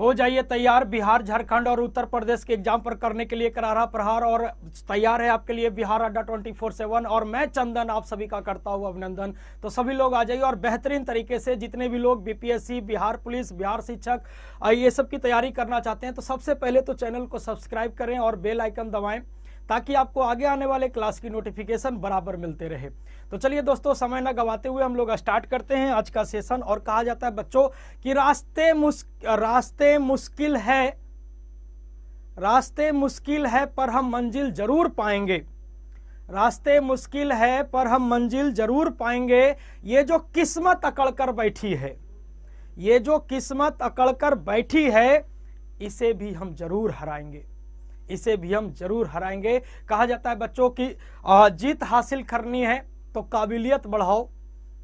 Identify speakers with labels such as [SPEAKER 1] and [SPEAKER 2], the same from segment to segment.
[SPEAKER 1] हो जाइए तैयार, बिहार, झारखंड और उत्तर प्रदेश के एग्जाम पर करने के लिए करारा प्रहार। और तैयार है आपके लिए बिहार अड्डा 24/7 और मैं चंदन आप सभी का करता हूँ अभिनंदन। तो सभी लोग आ जाइए और बेहतरीन तरीके से जितने भी लोग बीपीएससी, बिहार पुलिस, बिहार शिक्षक ये सब की तैयारी करना चाहते हैं तो सबसे पहले तो चैनल को सब्सक्राइब करें और बेल आइकन दबाएं ताकि आपको आगे आने वाले क्लास की नोटिफिकेशन बराबर मिलते रहे। तो चलिए दोस्तों, समय न गवाते हुए हम लोग स्टार्ट करते हैं आज का सेशन। और कहा जाता है बच्चों कि रास्ते मुश्किल है पर हम मंजिल जरूर पाएंगे। रास्ते मुश्किल है पर हम मंजिल जरूर पाएंगे। ये जो किस्मत अकड़ कर बैठी है, ये जो किस्मत अकड़ कर बैठी है, इसे भी हम जरूर हराएंगे, इसे भी हम जरूर हराएंगे। कहा जाता है बच्चों की जीत हासिल करनी है तो काबिलियत बढ़ाओ,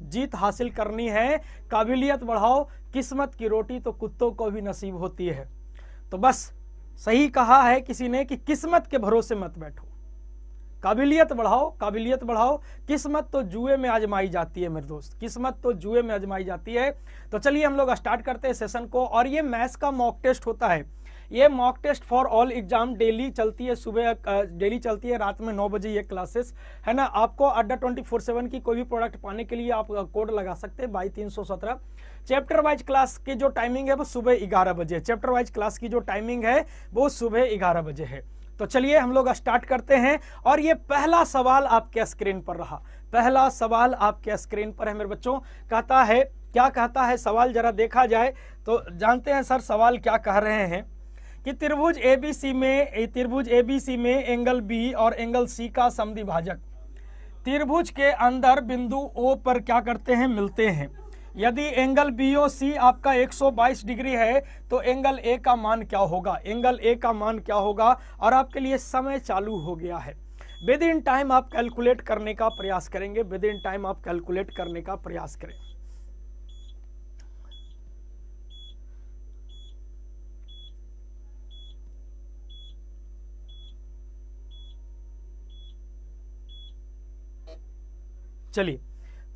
[SPEAKER 1] जीत हासिल करनी है काबिलियत बढ़ाओ, किस्मत की रोटी तो कुत्तों को भी नसीब होती है। तो बस सही कहा है किसी ने कि किस्मत के भरोसे मत बैठो, काबिलियत बढ़ाओ, काबिलियत बढ़ाओ। किस्मत तो जुए में आजमाई जाती है मेरे दोस्त, किस्मत तो जुए में आजमाई जाती है। तो चलिए हम लोग स्टार्ट करते हैं सेशन को। और ये मैथ्स का मॉक टेस्ट होता है, ये mock test for all exam daily चलती है, सुबह डेली चलती है, रात में 9 बजे ये क्लासेस है ना। आपको अड्डा 24/7 की कोई भी प्रोडक्ट पाने के लिए आप कोड लगा सकते हैं 2217। चैप्टर वाइज क्लास की जो टाइमिंग है वो सुबह 11 बजे, चैप्टर वाइज क्लास की जो टाइमिंग है वो सुबह 11 बजे है। तो चलिए हम लोग स्टार्ट करते हैं। और ये पहला सवाल आपके स्क्रीन पर रहा, पहला सवाल आपके स्क्रीन पर है मेरे बच्चों। कहता है, क्या कहता है सवाल जरा देखा जाए तो जानते हैं सर सवाल क्या कह रहे हैं कि त्रिभुज एबीसी में एंगल बी और एंगल सी का समद्विभाजक त्रिभुज के अंदर बिंदु ओ पर क्या करते हैं, मिलते हैं। यदि एंगल बीओसी आपका 122 डिग्री है तो एंगल ए का मान क्या होगा, एंगल ए का मान क्या होगा। और आपके लिए समय चालू हो गया है, विद इन टाइम आप कैलकुलेट करने का प्रयास करेंगे, विद इन टाइम आप कैलकुलेट करने का प्रयास करें। चलिए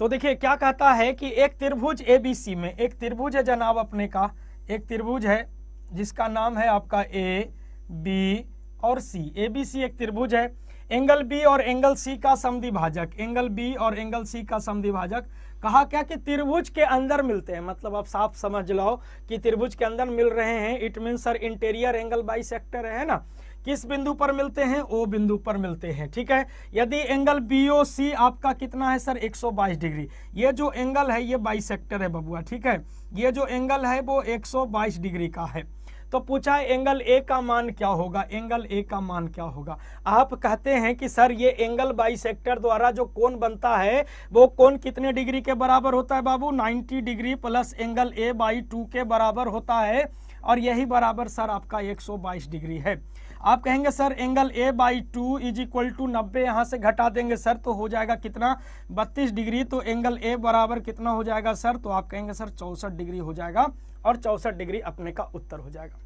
[SPEAKER 1] तो देखिए क्या कहता है कि एक त्रिभुज एबीसी में, एक त्रिभुज है जनाब अपने का, एक त्रिभुज है जिसका नाम है आपका ए बी और सी। एबीसी एक त्रिभुज है, एंगल बी और एंगल सी का समद्विभाजक, एंगल बी और एंगल सी का समद्विभाजक। कहा क्या कि त्रिभुज के अंदर मिलते हैं, मतलब आप साफ समझ लो कि त्रिभुज के अंदर मिल रहे हैं। It mean sir interior angle bisector है ना। किस बिंदु पर मिलते हैं, ओ बिंदु पर मिलते हैं, ठीक है। यदि एंगल बीओसी आपका कितना है सर 122 डिग्री, ये जो एंगल है ये बाइसेक्टर है बबुआ, ठीक है। ये जो एंगल है वो 122 डिग्री का है। तो पूछा है एंगल ए का मान क्या होगा, एंगल ए का मान क्या होगा। आप कहते हैं कि सर ये एंगल बाइसेक्टर द्वारा जो कोण बनता है वो कोण कितने डिग्री के बराबर होता है बाबू, 90 degree plus angle A by 2 के बराबर होता है। और यही बराबर सर आपका 122 डिग्री है। आप कहेंगे sir angle A by 2 is equal to 90, यहाँ से घटा देंगे सर तो हो जाएगा कितना 32 डिग्री। तो एंगल ए बराबर कितना हो जाएगा सर, तो आप कहेंगे सर 64 डिग्री हो जाएगा। और 64 डिग्री अपने का उत्तर हो जाएगा।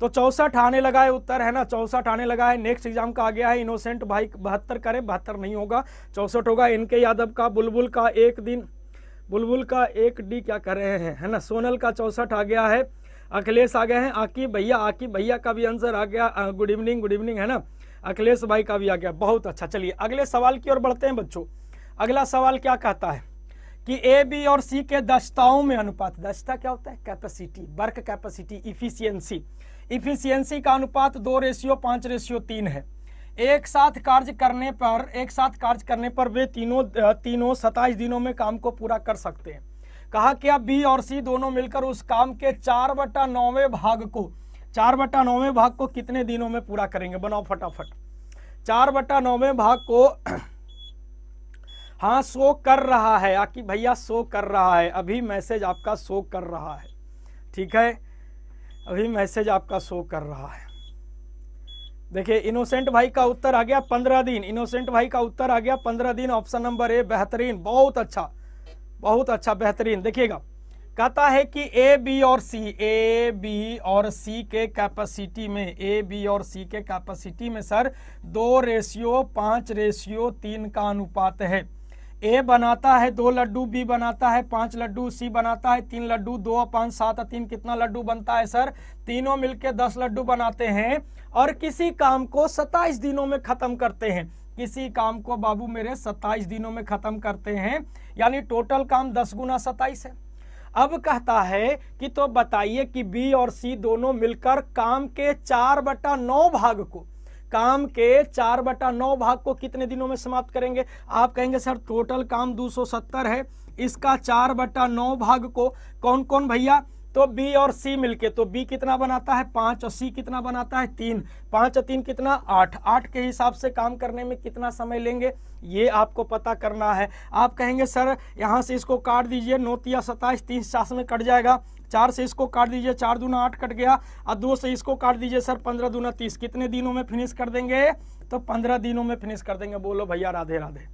[SPEAKER 1] तो 64 आने लगा है उत्तर, है ना, 64 आने लगा है। नेक्स्ट एग्जाम का आ गया है इनोसेंट भाई 72 करे, 72 नहीं होगा 64 होगा। इनके यादव का बुलबुल का एक डी क्या कर रहे हैं, है ना। सोनल का 64 आ गया है। अखिलेश आ गए हैं। आकिब भैया का भी आंसर आ गया। गुड इवनिंग है ना। अखिलेश भाई का भी आ गया, बहुत अच्छा। चलिए अगले सवाल की ओर बढ़ते हैं बच्चों। अगला सवाल क्या कहता है कि ए बी और सी के दक्षताओं में अनुपात, दक्षता क्या होता है, कैपेसिटी, वर्क कैपेसिटी, इफिशियंसी का अनुपात 2:5:3 है। एक साथ कार्य करने पर वे तीनों 27 दिनों में काम को पूरा कर सकते हैं। कहा क्या बी और सी दोनों मिलकर उस काम के 4/9वें भाग को कितने दिनों में पूरा करेंगे, बनाओ फटाफट। 4/9वें भाग को हाँ शो कर रहा है, आकि भैया शो कर रहा है, अभी मैसेज आपका शो कर रहा है, ठीक है, अभी मैसेज आपका शो कर रहा है। देखिए इनोसेंट भाई का उत्तर आ गया 15 दिन, इनोसेंट भाई का उत्तर आ गया 15 दिन, ऑप्शन नंबर ए, बेहतरीन, बहुत अच्छा बेहतरीन। देखिएगा कहता है कि ए बी और सी के कैपेसिटी में सर 2:5:3 का अनुपात है। ए बनाता है 2 लड्डू, बी बनाता है 5 लड्डू, सी बनाता है 3 लड्डू, 2 और 5 7 और 3 कितना लड्डू बनता है सर? तीनों मिलके 10 लड्डू बनाते हैं और किसी काम को 27 दिनों में खत्म करते हैं। किसी काम को बाबू मेरे 27 दिनों में खत्म करते हैं, यानी टोटल काम 10 गुना 27 है। अब कहता है कि तो बताइए कि बी और सी दोनों मिलकर काम के 4/9 भाग को, काम के 4/9 भाग को कितने दिनों में समाप्त करेंगे? आप कहेंगे सर टोटल काम 270 है, इसका 4/9 भाग को कौन कौन भैया? तो बी और सी मिलके, तो बी कितना बनाता है 5 और सी कितना बनाता है 3, 5 और 3 कितना 8, 8 के हिसाब से काम करने में कितना समय लेंगे ये आपको पता करना है। आप कहेंगे सर यहाँ से इसको काट दीजिए, 9 तिया 27, 30 50 में कट जाएगा, 4 से इसको काट दीजिए, 4 दूना 8 कट गया, और 2 से इसको काट दीजिए सर 15 दूना 30, कितने दिनों में फिनिश कर देंगे? तो 15 दिनों में फिनिश कर देंगे। बोलो भैया राधे राधे।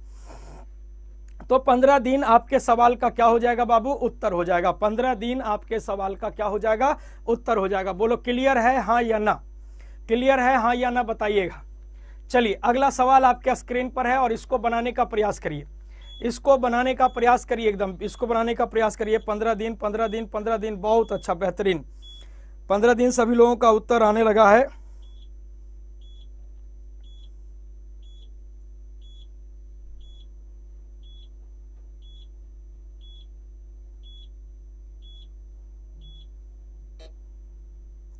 [SPEAKER 1] तो 15 दिन आपके सवाल का क्या हो जाएगा बाबू? उत्तर हो जाएगा। 15 दिन आपके सवाल का क्या हो जाएगा? उत्तर हो जाएगा। बोलो क्लियर है हाँ या ना? क्लियर है हाँ या ना बताइएगा। चलिए अगला सवाल आपके स्क्रीन पर है और इसको बनाने का प्रयास करिए, इसको बनाने का प्रयास करिए, एकदम इसको बनाने का प्रयास करिए। 15 दिन 15 दिन 15 दिन, बहुत अच्छा बेहतरीन। 15 दिन सभी लोगों का उत्तर आने लगा है।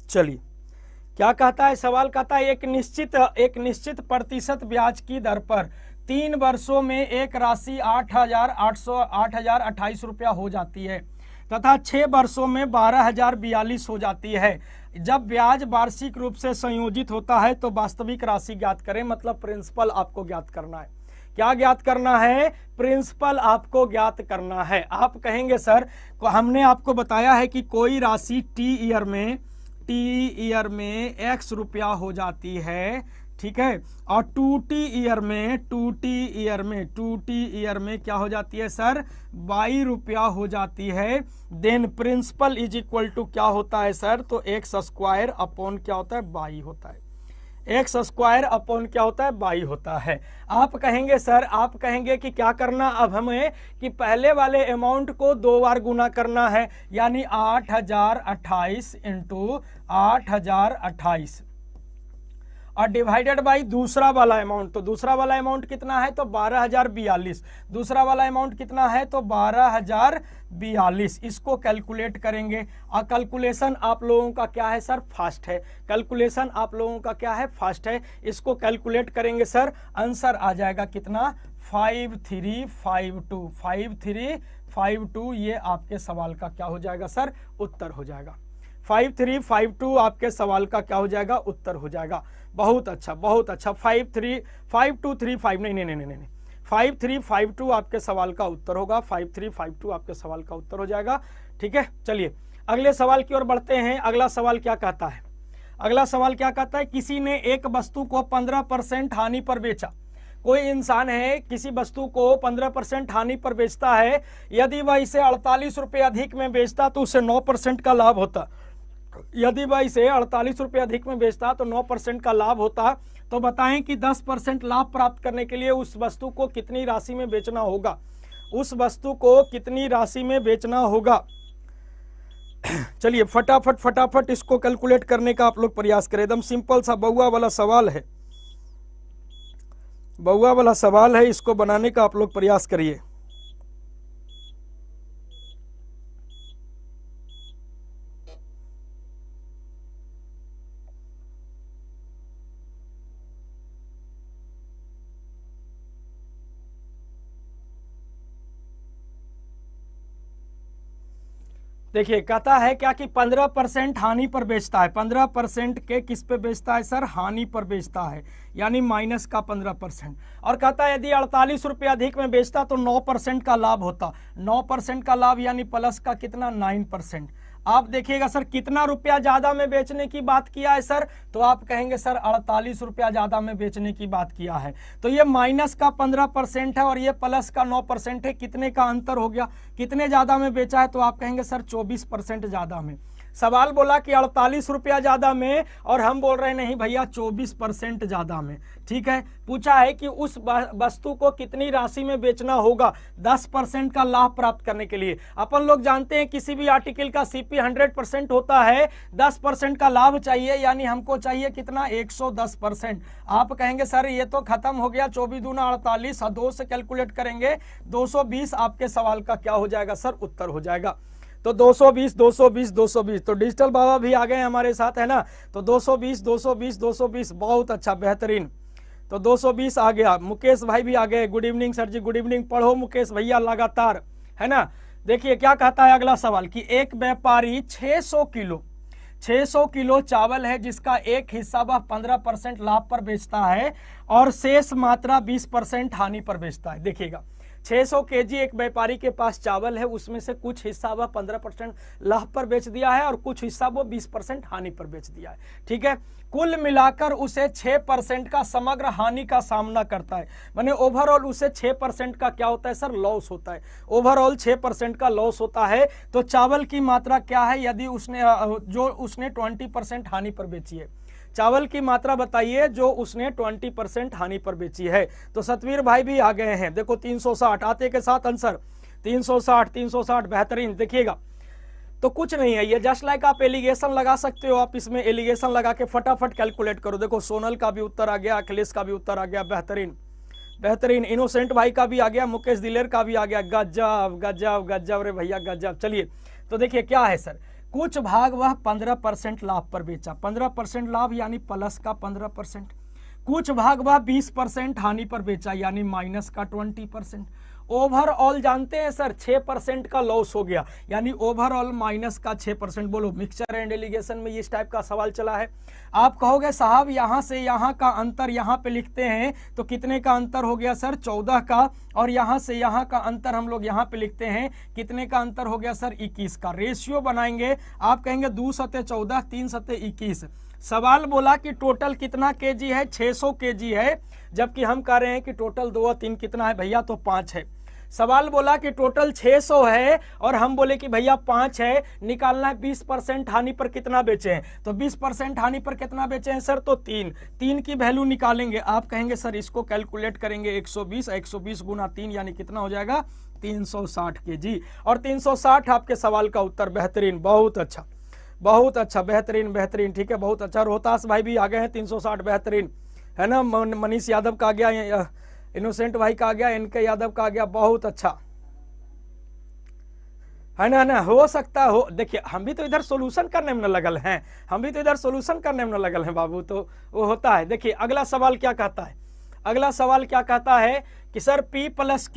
[SPEAKER 1] चलिए क्या कहता है सवाल? कहता है एक निश्चित प्रतिशत ब्याज की दर पर 3 वर्षों में एक राशि 8,028 रुपया हो जाती है तथा 6 वर्षों में 12,042 हो जाती है। जब ब्याज वार्षिक रूप से संयोजित होता है तो वास्तविक राशि ज्ञात करें। मतलब प्रिंसिपल आपको ज्ञात करना है। क्या ज्ञात करना है? प्रिंसिपल आपको ज्ञात करना है। आप कहेंगे सर हमने आपको बताया है कि कोई राशि टी ईयर में x रुपया हो जाती है, ठीक है, और 2t ईयर में क्या हो जाती है सर? 22 रुपया हो जाती है। Then principal is equal to क्या होता है सर? तो एक्स स्क्वायर अपॉन क्या होता है? 22 होता है। एक्स स्क्वायर अपॉन क्या होता है? 22 होता है। आप कहेंगे सर, आप कहेंगे कि क्या करना अब हमें कि पहले वाले अमाउंट को 2 बार गुना करना है, यानी 8,028 इंटू 8,028 और डिवाइडेड बाई दूसरा वाला अमाउंट। तो दूसरा वाला अमाउंट कितना है? तो 12,042। दूसरा वाला अमाउंट कितना है? तो 12,042। इसको कैलकुलेट करेंगे और कैलकुलेशन आप लोगों का क्या है सर? फास्ट है। कैलकुलेशन आप लोगों का क्या है? फास्ट है। इसको कैलकुलेट करेंगे सर, आंसर आ जाएगा कितना? 5352। 5352 ये आपके सवाल का क्या हो जाएगा सर? उत्तर हो जाएगा। 5352 आपके सवाल का क्या हो जाएगा? उत्तर हो जाएगा। बहुत अच्छा बहुत अच्छा। 535235 नहीं 5352 आपके सवाल का उत्तर होगा। 5352 आपके सवाल का उत्तर हो जाएगा। ठीक है, चलिए अगले सवाल की ओर बढ़ते हैं। अगला सवाल क्या कहता है? अगला सवाल क्या कहता है? किसी ने एक वस्तु को 15% हानि पर बेचा। कोई इंसान है किसी वस्तु को 15% हानि पर बेचता है। यदि वह इसे 48 रुपये अधिक में बेचता तो उसे 9% का लाभ होता। यदि वह इसे 48 रुपये अधिक में बेचता तो 9% का लाभ होता। तो बताएं कि 10% लाभ प्राप्त करने के लिए उस वस्तु को कितनी राशि में बेचना होगा? उस वस्तु को कितनी राशि में बेचना होगा? चलिए फटाफट इसको कैलकुलेट करने का आप लोग प्रयास करें। एकदम सिंपल सा बउआ वाला सवाल है, बउआ वाला सवाल है। इसको बनाने का आप लोग प्रयास करिए। देखिए कहता है क्या कि 15% हानि पर बेचता है। 15% के किस पे बेचता है सर? हानि पर बेचता है, यानी माइनस का 15%। और कहता है यदि 48 रुपये अधिक में बेचता तो 9% का लाभ होता। 9% का लाभ यानी प्लस का कितना? 9%। आप देखिएगा सर कितना रुपया ज्यादा में बेचने की बात किया है सर? तो आप कहेंगे सर 48 रुपया ज्यादा में बेचने की बात किया है। तो ये माइनस का 15% है और ये प्लस का 9% है। कितने का अंतर हो गया? कितने ज्यादा में बेचा है? तो आप कहेंगे सर 24% ज्यादा में। सवाल बोला कि 48 रुपया ज्यादा में, और हम बोल रहे नहीं भैया 24% ज्यादा में। ठीक है, पूछा है कि उस वस्तु को कितनी राशि में बेचना होगा 10% का लाभ प्राप्त करने के लिए। अपन लोग जानते हैं किसी भी आर्टिकल का सीपी 100% होता है, 10% का लाभ चाहिए, यानी हमको चाहिए कितना 110%। आप कहेंगे सर ये तो खत्म हो गया, 24 दूना 48, 2 से कैलकुलेट करेंगे 220। आपके सवाल का क्या हो जाएगा सर, उत्तर हो जाएगा। तो 220 220 220, तो डिजिटल बाबा भी आ गए हमारे साथ, है ना। तो 220 220 220, बहुत अच्छा, बेहतरीन। तो 220 आ गया। मुकेश भाई भी आ गए, गुड इवनिंग सर जी, गुड इवनिंग। पढ़ो मुकेश भैया लगातार, है ना। देखिए क्या कहता है अगला सवाल कि एक व्यापारी 600 किलो चावल है जिसका एक हिस्सा वह 15% लाभ पर बेचता है और शेष मात्रा 20% हानि पर बेचता है। देखिएगा 600 केजी एक व्यापारी के पास चावल है, उसमें से कुछ हिस्सा वह 15% लाभ पर बेच दिया है और कुछ हिस्सा वो 20% हानि पर बेच दिया है। ठीक है, कुल मिलाकर उसे 6% का समग्र हानि का सामना करता है। माने ओवरऑल उसे 6% का क्या होता है सर, लॉस होता है। ओवरऑल 6% का लॉस होता है। तो चावल की मात्रा क्या है यदि उसने 20% हानि पर बेची है। चावल की मात्रा बताइए जो उसने 20% हानि पर बेची है। तो सतवीर भाई भी आ गए हैं। देखो 360 आते के साथ आंसर 360 बेहतरीन। देखिएगा तो कुछ नहीं है, ये जस्ट लाइक आप एलिगेशन लगा सकते हो, आप इसमें एलिगेशन लगा के फटाफट कैलकुलेट करो। देखो सोनल का भी उत्तर आ गया, अखिलेश का भी उत्तर आ गया, बेहतरीन बेहतरीन। इनोसेंट भाई का भी आ गया, मुकेश दिलेर का भी आ गया, गजब गजब गजब रे भैया गजब। चलिए तो देखिए क्या है सर, कुछ भाग वह 15% लाभ पर बेचा, 15% लाभ यानी प्लस का 15%। कुछ भाग वह 20% हानि पर बेचा यानी माइनस का 20%। ओवरऑल जानते हैं सर 6% का लॉस हो गया, यानी ओवरऑल माइनस का 6%। बोलो मिक्सचर एंड एलिगेशन में इस टाइप का सवाल चला है। आप कहोगे साहब यहां से यहां का अंतर यहां पे लिखते हैं तो कितने का अंतर हो गया सर, 14 का, और यहां से यहां का अंतर हम लोग यहां पे लिखते हैं, कितने का अंतर हो गया सर, 21 का। रेशियो बनाएंगे, आप कहेंगे 2 सते 14, 3 सते 21। सवाल बोला कि टोटल कितना केजी है, 600 केजी है, जबकि हम कह रहे हैं कि टोटल 2 और 3 कितना है भैया, तो 5 है। सवाल बोला कि टोटल 600 है और हम बोले कि भैया 5 है, निकालना है 20% हानि पर कितना बेचे हैं। तो 20% हानि पर कितना बेचे हैं सर, तो 3 की वैल्यू निकालेंगे। आप कहेंगे सर इसको कैलकुलेट करेंगे 120 गुना 3 यानी कितना हो जाएगा 360 केजी। और 360 आपके सवाल का उत्तर। बेहतरीन, बहुत अच्छा बेहतरीन बेहतरीन। ठीक है, बहुत अच्छा। रोहतास भाई भी आ गए हैं, 360 बेहतरीन, है ना। मनीष यादव का आ गया, इनोसेंट भाई का आ गया, एनके यादव का आ गया, बहुत अच्छा, है ना। हो सकता हो, देखिए हम भी तो इधर सॉल्यूशन करने में लगल हैं, बाबू, तो वो होता है। देखिए अगला सवाल क्या कहता है, अगला सवाल क्या कहता है कि sir P plus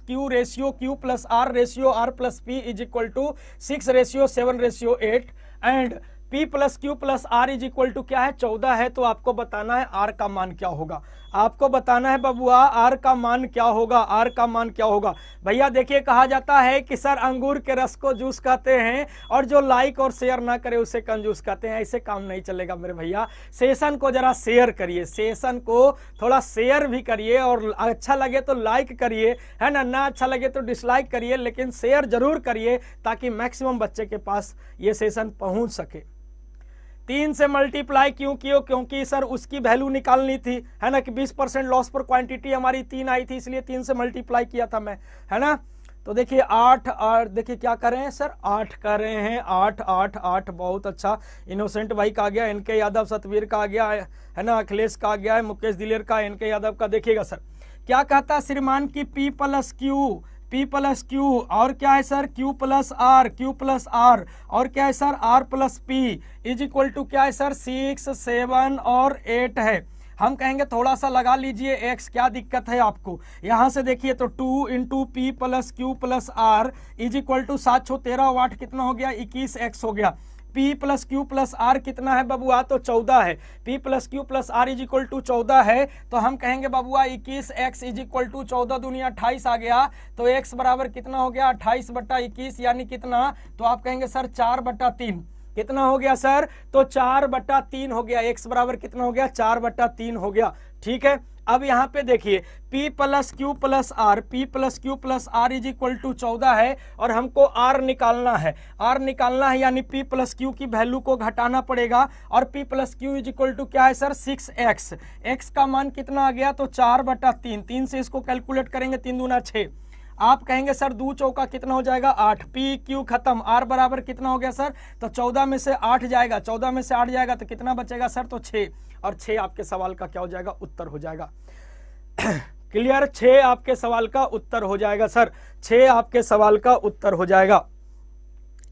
[SPEAKER 1] Q ratio Q plus R ratio R plus P is equal to 6:7:8 and P plus Q plus R is equal to क्या है, 14 है। तो आपको बताना है R का मान क्या होगा, आपको बताना है बबुआ R का मान क्या होगा, R का मान क्या होगा। भैया देखिए कहा जाता है कि सर अंगूर के रस को जूस कहते हैं और जो लाइक और शेयर ना करे उसे कंजूस कहते हैं। ऐसे काम नहीं चलेगा मेरे भैया, सेशन को जरा शेयर करिए, सेशन को थोड़ा शेयर भी करिए, और अच्छा लगे तो लाइक करिए, है ना अच्छा लगे तो डिसलाइक करिए, लेकिन शेयर जरूर करिए ताकि मैक्सिमम बच्चे के पास ये सेशन पहुंच सके। 3 से मल्टीप्लाई क्यों किया, क्योंकि सर उसकी वैल्यू निकालनी थी, है ना, कि 20% लॉस पर क्वांटिटी हमारी 3 आई थी, इसलिए 3 से मल्टीप्लाई किया था मैं, है ना। तो देखिए 8 और देखिए क्या कर रहे हैं सर, 8 कर रहे हैं, 8 बहुत अच्छा। इनोसेंट भाई का आ गया, एनके यादव सतवीर का आ गया, है ना, अखिलेश का आ गया है, मुकेश दिलेर का, एनके यादव का। देखिएगा सर क्या कहता है श्रीमान की P प्लस Q और क्या है सर Q प्लस R और क्या है sir R plus P is equal to क्या है सर 6, 7 और 8 है। हम कहेंगे थोड़ा सा लगा लीजिए x, क्या दिक्कत है आपको। यहां से देखिए तो 2 into P plus Q plus R is equal to 7 6 13 8 कितना हो गया 21x हो गया। P plus Q plus R कितना है बबुआ, तो 14 है। P plus Q plus R is equal to 14 है, तो हम कहेंगे बबुआ 21x इज इक्वल टू 14 दूनी 28 आ गया। तो x बराबर कितना हो गया 28/21 यानी कितना, तो आप कहेंगे सर 4/3। कितना हो गया सर, तो 4/3 हो गया। x बराबर कितना हो गया 4/3 हो गया। ठीक है, अब यहाँ पे देखिए P plus Q plus R, P plus Q plus R is equal to 14 है और हमको R निकालना है, R निकालना है यानी P प्लस क्यू की वैल्यू को घटाना पड़ेगा और P plus Q is equal to क्या है सर 6x, x का मान कितना आ गया तो 4/3, 3 से इसको कैलकुलेट करेंगे 3 दूना 6, आप कहेंगे सर 2 चौका कितना हो जाएगा 8, P क्यू खत्म, R बराबर कितना हो गया सर तो 14 में से 8 जाएगा, 14 में से 8 जाएगा तो कितना बचेगा सर तो 6, और 6 आपके सवाल का क्या हो जाएगा उत्तर हो जाएगा। क्लियर, 6 आपके सवाल का उत्तर हो जाएगा सर, 6 आपके सवाल का उत्तर हो जाएगा।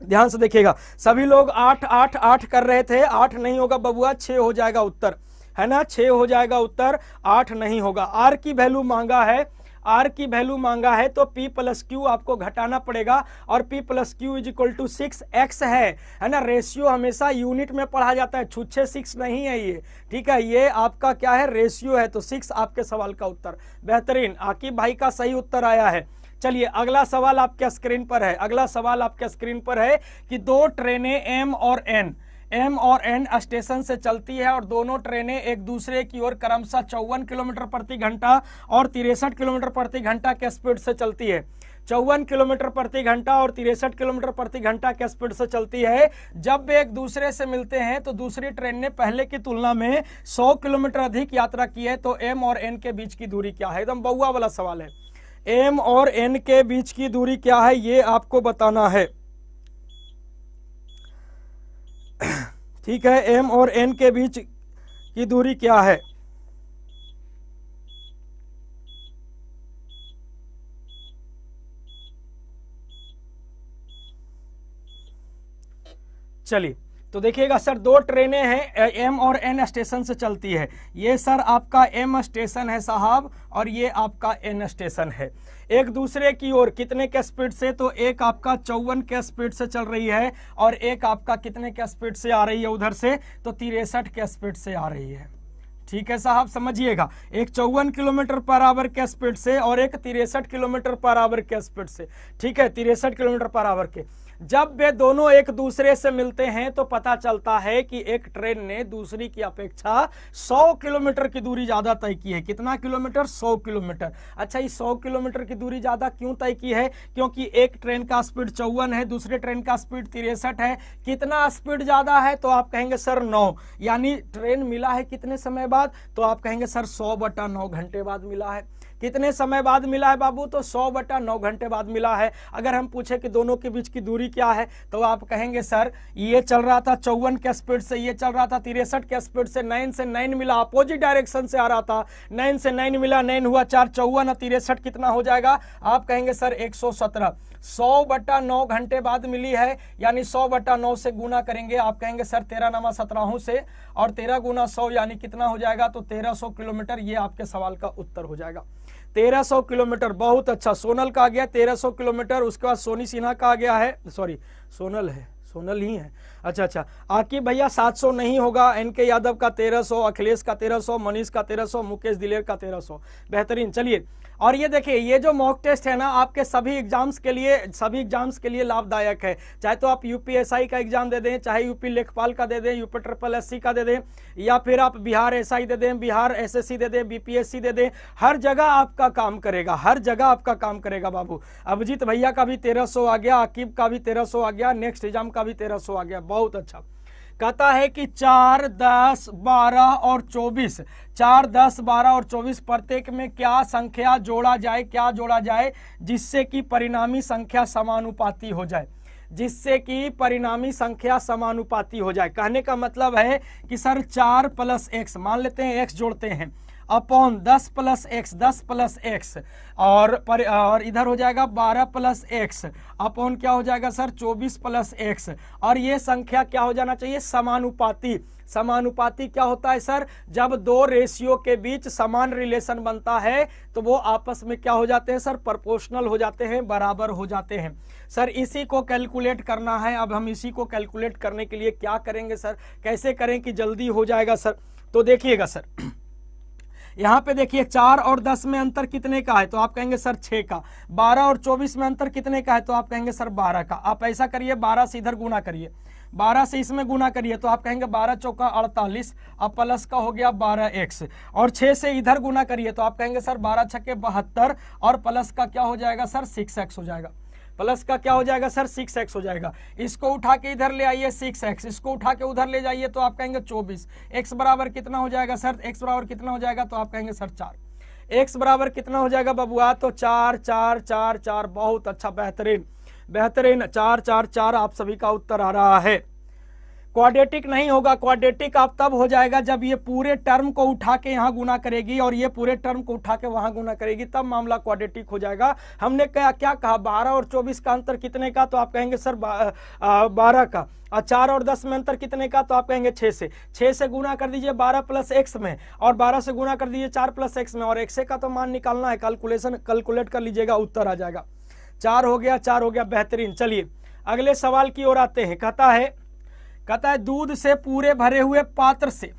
[SPEAKER 1] ध्यान से देखिएगा, सभी लोग 8 8 8 कर रहे थे, 8 नहीं होगा बबुआ, 6 हो जाएगा उत्तर, है ना, 6 हो जाएगा उत्तर, 8 नहीं होगा। R की वैल्यू मांगा है, R की वैल्यू मांगा है तो P प्लस क्यू आपको घटाना पड़ेगा और P plus Q is equal to 6x है ना। रेशियो हमेशा यूनिट में पढ़ा जाता है, छुच्छे 6 नहीं है ये, ठीक है, ये आपका क्या है रेशियो है, तो 6 आपके सवाल का उत्तर। बेहतरीन, आकिब भाई का सही उत्तर आया है। चलिए अगला सवाल आपके स्क्रीन पर है, अगला सवाल आपके स्क्रीन पर है कि 2 ट्रेनें M और N स्टेशन से चलती है और दोनों ट्रेनें एक दूसरे की ओर क्रमशः 54 किलोमीटर प्रति घंटा और 63 किलोमीटर प्रति घंटा के स्पीड से चलती है। 54 किलोमीटर प्रति घंटा और 63 किलोमीटर प्रति घंटा के स्पीड से चलती है। जब वे एक दूसरे से मिलते हैं तो दूसरी ट्रेन ने पहले की तुलना में 100 किलोमीटर अधिक यात्रा की है, तो M और N के बीच की दूरी क्या है। एकदम बउआ वाला सवाल है, M और N के बीच की दूरी क्या है ये आपको बताना है, ठीक है, M और N के बीच की दूरी क्या है। चलिए तो देखिएगा सर, 2 ट्रेनें हैं, M और N स्टेशन से चलती है, ये सर आपका M स्टेशन है साहब और ये आपका N स्टेशन है। एक दूसरे की ओर कितने के स्पीड से, तो एक आपका 54 के स्पीड से चल रही है और एक आपका कितने के स्पीड से आ रही है उधर से, तो 63 के स्पीड से आ रही है। ठीक है साहब, समझिएगा, एक 54 किलोमीटर पर आवर के स्पीड से और एक 63 किलोमीटर पर आवर के स्पीड से, ठीक है, 63 किलोमीटर पर आवर के। जब वे दोनों एक दूसरे से मिलते हैं तो पता चलता है कि एक ट्रेन ने दूसरी की अपेक्षा 100 किलोमीटर की दूरी ज्यादा तय की है। कितना किलोमीटर, 100 किलोमीटर। अच्छा, ये 100 किलोमीटर की दूरी ज्यादा क्यों तय की है, क्योंकि एक ट्रेन का स्पीड 54 है, दूसरे ट्रेन का स्पीड 63 है। कितना स्पीड ज्यादा है, तो आप कहेंगे सर 9, यानी ट्रेन मिला है कितने समय बाद, तो आप कहेंगे सर 100/9 घंटे बाद मिला है। कितने समय बाद मिला है बाबू, तो 100/9 घंटे बाद मिला है। अगर हम पूछे कि दोनों के बीच की दूरी क्या है, तो आप कहेंगे सर ये चल रहा था 54 के स्पीड से, ये चल रहा था 63 के स्पीड से, 9 से 9 मिला, अपोजिट डायरेक्शन से आ रहा था, 9 से 9 मिला, 9 हुआ 4, 54 और 63 कितना हो जाएगा, आप कहेंगे सर 117। 100/9 घंटे बाद मिली है, यानी 100/9 से गुना करेंगे, आप कहेंगे सर 13 17 से, और 13 गुना 100 यानी कितना हो जाएगा, तो 1300 किलोमीटर। ये आपके सवाल का उत्तर हो जाएगा, 1300 किलोमीटर। बहुत अच्छा, सोनल का आ गया 1300 किलोमीटर। उसके बाद सोनी सिन्हा का आ गया है, सॉरी सोनल है, सोनल ही है, अच्छा, आकिब भैया 700 नहीं होगा, एनके यादव का 1300, अखिलेश का 1300, मनीष का 1300, मुकेश दिलेर का 1300। बेहतरीन। चलिए, और ये देखिए, ये जो मॉक टेस्ट है ना, आपके सभी एग्जाम्स के लिए लाभदायक है। चाहे तो आप यूपीएसआई का एग्जाम दे दें, चाहे यूपी लेखपाल का दे दें, यूपी SSC का दे दें, या फिर आप बिहार एसआई दे दें, बिहार SSC दे दें, बीपीएससी दे दें, हर जगह आपका काम करेगा, हर जगह आपका काम करेगा बाबू। अभिजीत भैया का भी 1300 आ गया, आकिब का भी 1300 आ गया, नेक्स्ट एग्जाम का भी 1300 आ गया। बहुत अच्छा। कहता है कि 4, 10, 12 और 24, 4, 10, 12 और 24 प्रत्येक में क्या संख्या जोड़ा जाए जिससे कि परिणामी संख्या समानुपाती हो जाए, कहने का मतलब है कि सर 4 + x, मान लेते हैं x जोड़ते हैं, अपॉन 10 + x, और इधर हो जाएगा 12 + x, अपॉन क्या हो जाएगा सर 24 + x, और ये संख्या क्या हो जाना चाहिए, समानुपाती। समानुपाती क्या होता है सर, जब दो रेशियो के बीच समान रिलेशन बनता है तो वो आपस में क्या हो जाते हैं सर, प्रोपोर्शनल हो जाते हैं, बराबर हो जाते हैं। सर इसी को कैलकुलेट करना है। अब हम इसी को कैलकुलेट करने के लिए क्या करेंगे सर, कैसे करें कि जल्दी हो जाएगा सर, तो देखिएगा सर, यहाँ पे देखिए 4 और 10 में अंतर कितने का है, तो आप कहेंगे सर 6 का। 12 और 24 में अंतर कितने का है, तो आप कहेंगे सर 12 का। आप ऐसा करिए, 12 से इधर गुना करिए, 12 से इसमें गुना करिए तो आप कहेंगे 12 चौका 48, अब प्लस का हो गया 12x, और 6 से इधर गुना करिए तो आप कहेंगे सर 12 छक्के 72, और प्लस का क्या हो जाएगा सर 6x हो जाएगा। प्लस का क्या हो जाएगा सर 6x हो जाएगा। इसको उठा के इधर ले आइए 6x, इसको उठा के उधर ले जाइए तो आप कहेंगे 24। x बराबर कितना हो जाएगा सर, x बराबर कितना हो जाएगा तो आप कहेंगे सर 4। x बराबर कितना हो जाएगा बबुआ, तो 4 4 4 4। बहुत अच्छा, बेहतरीन बेहतरीन, 4 4 4 आप सभी का उत्तर आ रहा है। क्वाड्रेटिक नहीं होगा, क्वाड्रेटिक आप तब हो जाएगा जब ये पूरे टर्म को उठा के यहाँ गुना करेगी और ये पूरे टर्म को उठा के वहां गुना करेगी, तब मामला क्वाड्रेटिक हो जाएगा। हमने क्या कहा 12 और 24 का अंतर कितने का, तो आप कहेंगे सर 12 का, और 4 और 10 में अंतर कितने का, तो आप कहेंगे 6 से। 6 से गुना कर दीजिए 12 प्लस x में, और 12 से गुना कर दीजिए 4 प्लस x में, और x का तो मान निकालना है, कैलकुलेट कर लीजिएगा, उत्तर आ जाएगा। 4 हो गया, 4 हो गया, बेहतरीन। चलिए अगले सवाल की ओर आते हैं। कहता है दूध से पूरे भरे हुए पात्र से,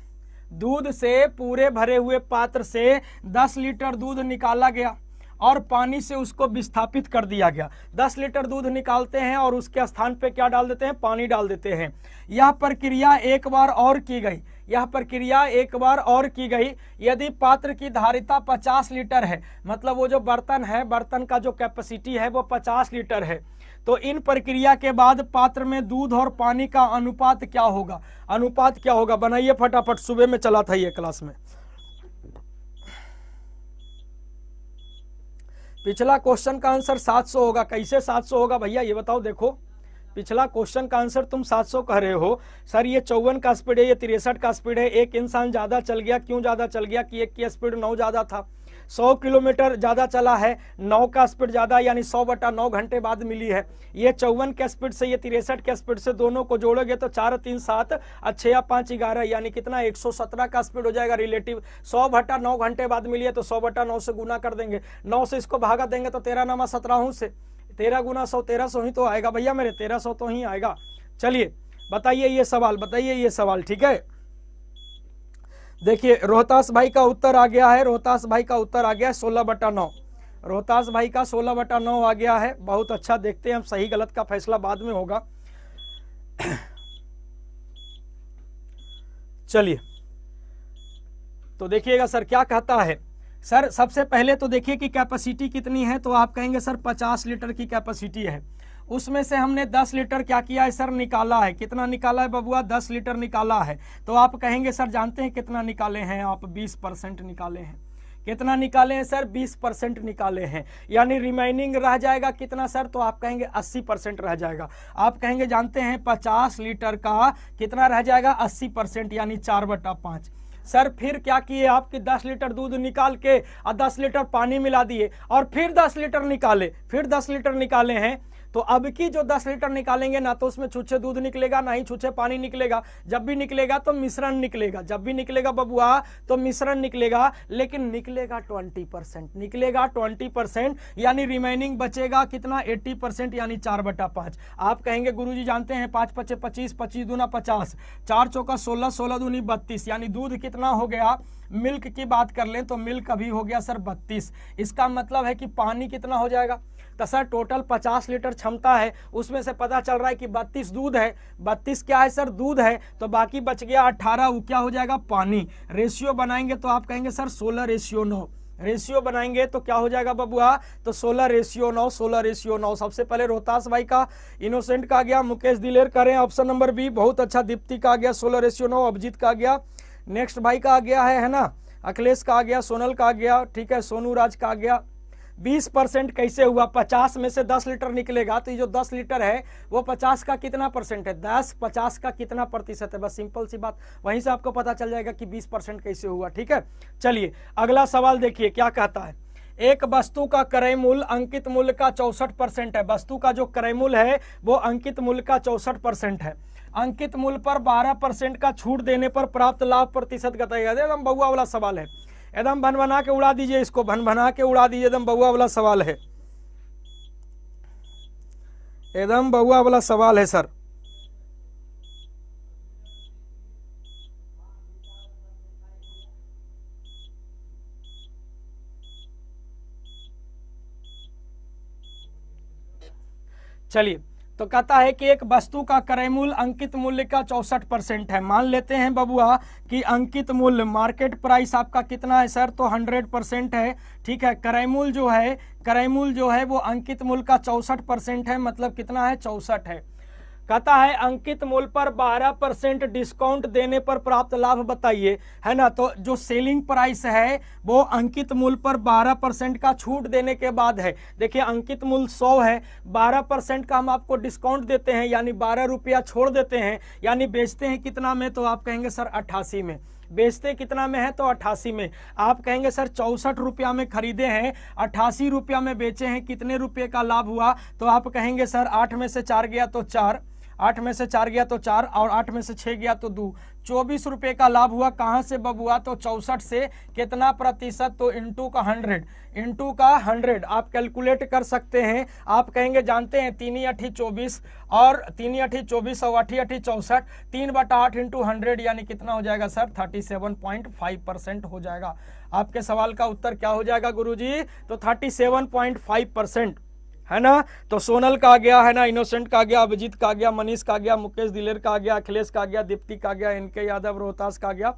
[SPEAKER 1] दूध से पूरे भरे हुए पात्र से 10 लीटर दूध निकाला गया और पानी से उसको विस्थापित कर दिया गया। 10 लीटर दूध निकालते हैं और उसके स्थान पे क्या डाल देते हैं, पानी डाल देते हैं। यह प्रक्रिया एक बार और की गई, यह प्रक्रिया एक बार और की गई यदि पात्र की धारिता 50 लीटर है, मतलब वो जो बर्तन है, बर्तन का जो कैपेसिटी है वो 50 लीटर है, तो इन प्रक्रिया के बाद पात्र में दूध और पानी का अनुपात क्या होगा, अनुपात क्या होगा, बनाइए फटाफट, सुबह में चला था ये क्लास में। पिछला क्वेश्चन का आंसर 700 होगा, कैसे 700 होगा भैया ये बताओ। देखो पिछला क्वेश्चन का आंसर तुम 700 कह रहे हो, सर ये 54 का स्पीड है, ये 63 का स्पीड है, एक इंसान ज्यादा चल गया, क्यों ज्यादा चल गया कि एक की स्पीड 9 ज्यादा था, 100 किलोमीटर ज्यादा चला है, 9 का स्पीड ज्यादा, यानी 100/9 घंटे बाद मिली है। ये 54 के स्पीड से, ये 63 के स्पीड से, दोनों को जोड़ोगे तो 4 3 7 और 6 या 5 11, यानी कितना 117 का स्पीड हो जाएगा रिलेटिव। 100/9 घंटे बाद मिली है तो 100/9 से गुना कर देंगे, 9 से इसको भागा देंगे तो 13 9 17 से, 13 गुना 100 1300 ही तो आएगा भैया मेरे, 1300 तो ही आएगा। चलिए बताइए ये सवाल, बताइए ये सवाल, ठीक है। देखिए रोहतास भाई का उत्तर आ गया है, रोहतास भाई का उत्तर आ गया है 16/9, रोहतास भाई का 16/9 आ गया है। बहुत अच्छा, देखते हैं हम, सही गलत का फैसला बाद में होगा। चलिए तो देखिएगा सर क्या कहता है। सर सबसे पहले तो देखिए कि कैपेसिटी कितनी है, तो आप कहेंगे सर 50 लीटर की कैपेसिटी है, उसमें से हमने 10 लीटर क्या किया है सर, निकाला है। कितना निकाला है बबुआ, 10 लीटर निकाला है, तो आप कहेंगे सर जानते हैं कितना निकाले हैं आप, 20% निकाले हैं। कितना निकाले हैं सर, 20% निकाले हैं, यानी रिमेनिंग रह जाएगा कितना सर, तो आप कहेंगे 80% रह जाएगा। आप कहेंगे जानते हैं 50 लीटर का कितना रह जाएगा, 80%, यानी 4/5। सर फिर क्या किए आपके 10 लीटर दूध निकाल के और 10 लीटर पानी मिला दिए और फिर 10 लीटर निकाले, फिर 10 लीटर निकाले हैं, तो अब की जो 10 लीटर निकालेंगे ना तो उसमें छुच्छे दूध निकलेगा ना ही छुच्छे पानी निकलेगा। जब भी निकलेगा तो मिश्रण निकलेगा, जब भी निकलेगा बबुआ तो मिश्रण निकलेगा, लेकिन निकलेगा 20%, निकलेगा 20%, यानी रिमेनिंग बचेगा कितना 80%, यानी 4/5। आप कहेंगे गुरुजी जानते हैं 5 5 25, 25 दूना 50, 4 चौका 16, 16 दूनी 32, यानी दूध कितना हो गया, मिल्क की बात कर लें तो मिल्क अभी हो गया सर 32। इसका मतलब है कि पानी कितना हो जाएगा, तो सर टोटल 50 लीटर क्षमता है, उसमें से पता चल रहा है कि 32 दूध है, 32 क्या है सर, दूध है, तो बाकी बच गया 18, वो क्या हो जाएगा, पानी। रेशियो बनाएंगे तो आप कहेंगे सर 16:9, रेशियो बनाएंगे तो क्या हो जाएगा बबुआ, तो 16:9, 16:9। सबसे पहले रोहतास भाई का, इनोसेंट का आ गया, मुकेश दिलेर करें ऑप्शन नंबर बी, बहुत अच्छा। दीप्ति का आ गया 16:9, अभिजीत का आ गया, नेक्स्ट भाई का आ गया है ना, अखिलेश का आ गया, सोनल का आ गया, ठीक है, सोनू राज का आ गया। 20% कैसे हुआ, 50 में से 10 लीटर निकलेगा, तो ये जो 10 लीटर है वो 50 का कितना परसेंट है, 10 50 का कितना प्रतिशत है, बस सिंपल सी बात, वहीं से आपको पता चल जाएगा कि 20% कैसे हुआ, ठीक है। चलिए अगला सवाल देखिए क्या कहता है। एक वस्तु का क्रय मूल्य अंकित मूल्य का 64% है, वस्तु का जो क्रय मूल्य है वो अंकित मूल्य का 64% है। अंकित मूल्य पर 12% का छूट देने पर प्राप्त लाभ प्रतिशत बताइएगा। एकदम बउआ वाला सवाल है, एकदम भन भना के उड़ा दीजिए इसको, भन भना के उड़ा दीजिए, एकदम बउआ वाला सवाल है, एकदम बउआ वाला सवाल है सर। चलिए तो कहता है कि एक वस्तु का क्रय मूल्य अंकित मूल्य का 64% है। मान लेते हैं बबुआ कि अंकित मूल्य मार्केट प्राइस आपका कितना है सर, तो 100% है। ठीक है, क्रय मूल्य जो है वो अंकित मूल्य का 64% है, मतलब कितना है, 64 है। कहता है अंकित मूल्य पर 12% डिस्काउंट देने पर प्राप्त लाभ बताइए, है ना। तो जो सेलिंग प्राइस है वो अंकित मूल्य पर 12% का छूट देने के बाद है। देखिए अंकित मूल्य 100 है, 12% का हम आपको डिस्काउंट देते हैं, यानी 12 रुपया छोड़ देते हैं, यानी बेचते हैं कितना में, तो आप कहेंगे सर 88 में। बेचते कितना में है, तो 88 में। आप कहेंगे सर 64 रुपया में खरीदे हैं, 88 रुपया में बेचे हैं, कितने रुपये का लाभ हुआ, तो आप कहेंगे सर 8 में से 4 गया तो 4, 8 में से 4 गया तो 4 और 8 में से 6 गया तो 2, 24 रुपये का लाभ हुआ। कहाँ से बबुआ, तो 64 से कितना प्रतिशत, तो इंटू का 100 आप कैलकुलेट कर सकते हैं। आप कहेंगे जानते हैं 3 × 24 और 3 × 24 और 8 × 64, 3/8 इंटू 100 यानी कितना हो जाएगा सर, 37.5% हो जाएगा। आपके सवाल का उत्तर क्या हो जाएगा गुरुजी, तो 37.5%, है ना। तो सोनल का आ गया, है ना, इनोसेंट का आ गया, अभिजीत का आ गया, मनीष का आ गया, मुकेश दिलेर का आ गया, अखिलेश का आ गया, दीप्ति का आ गया, इनके यादव रोहतास का आ गया,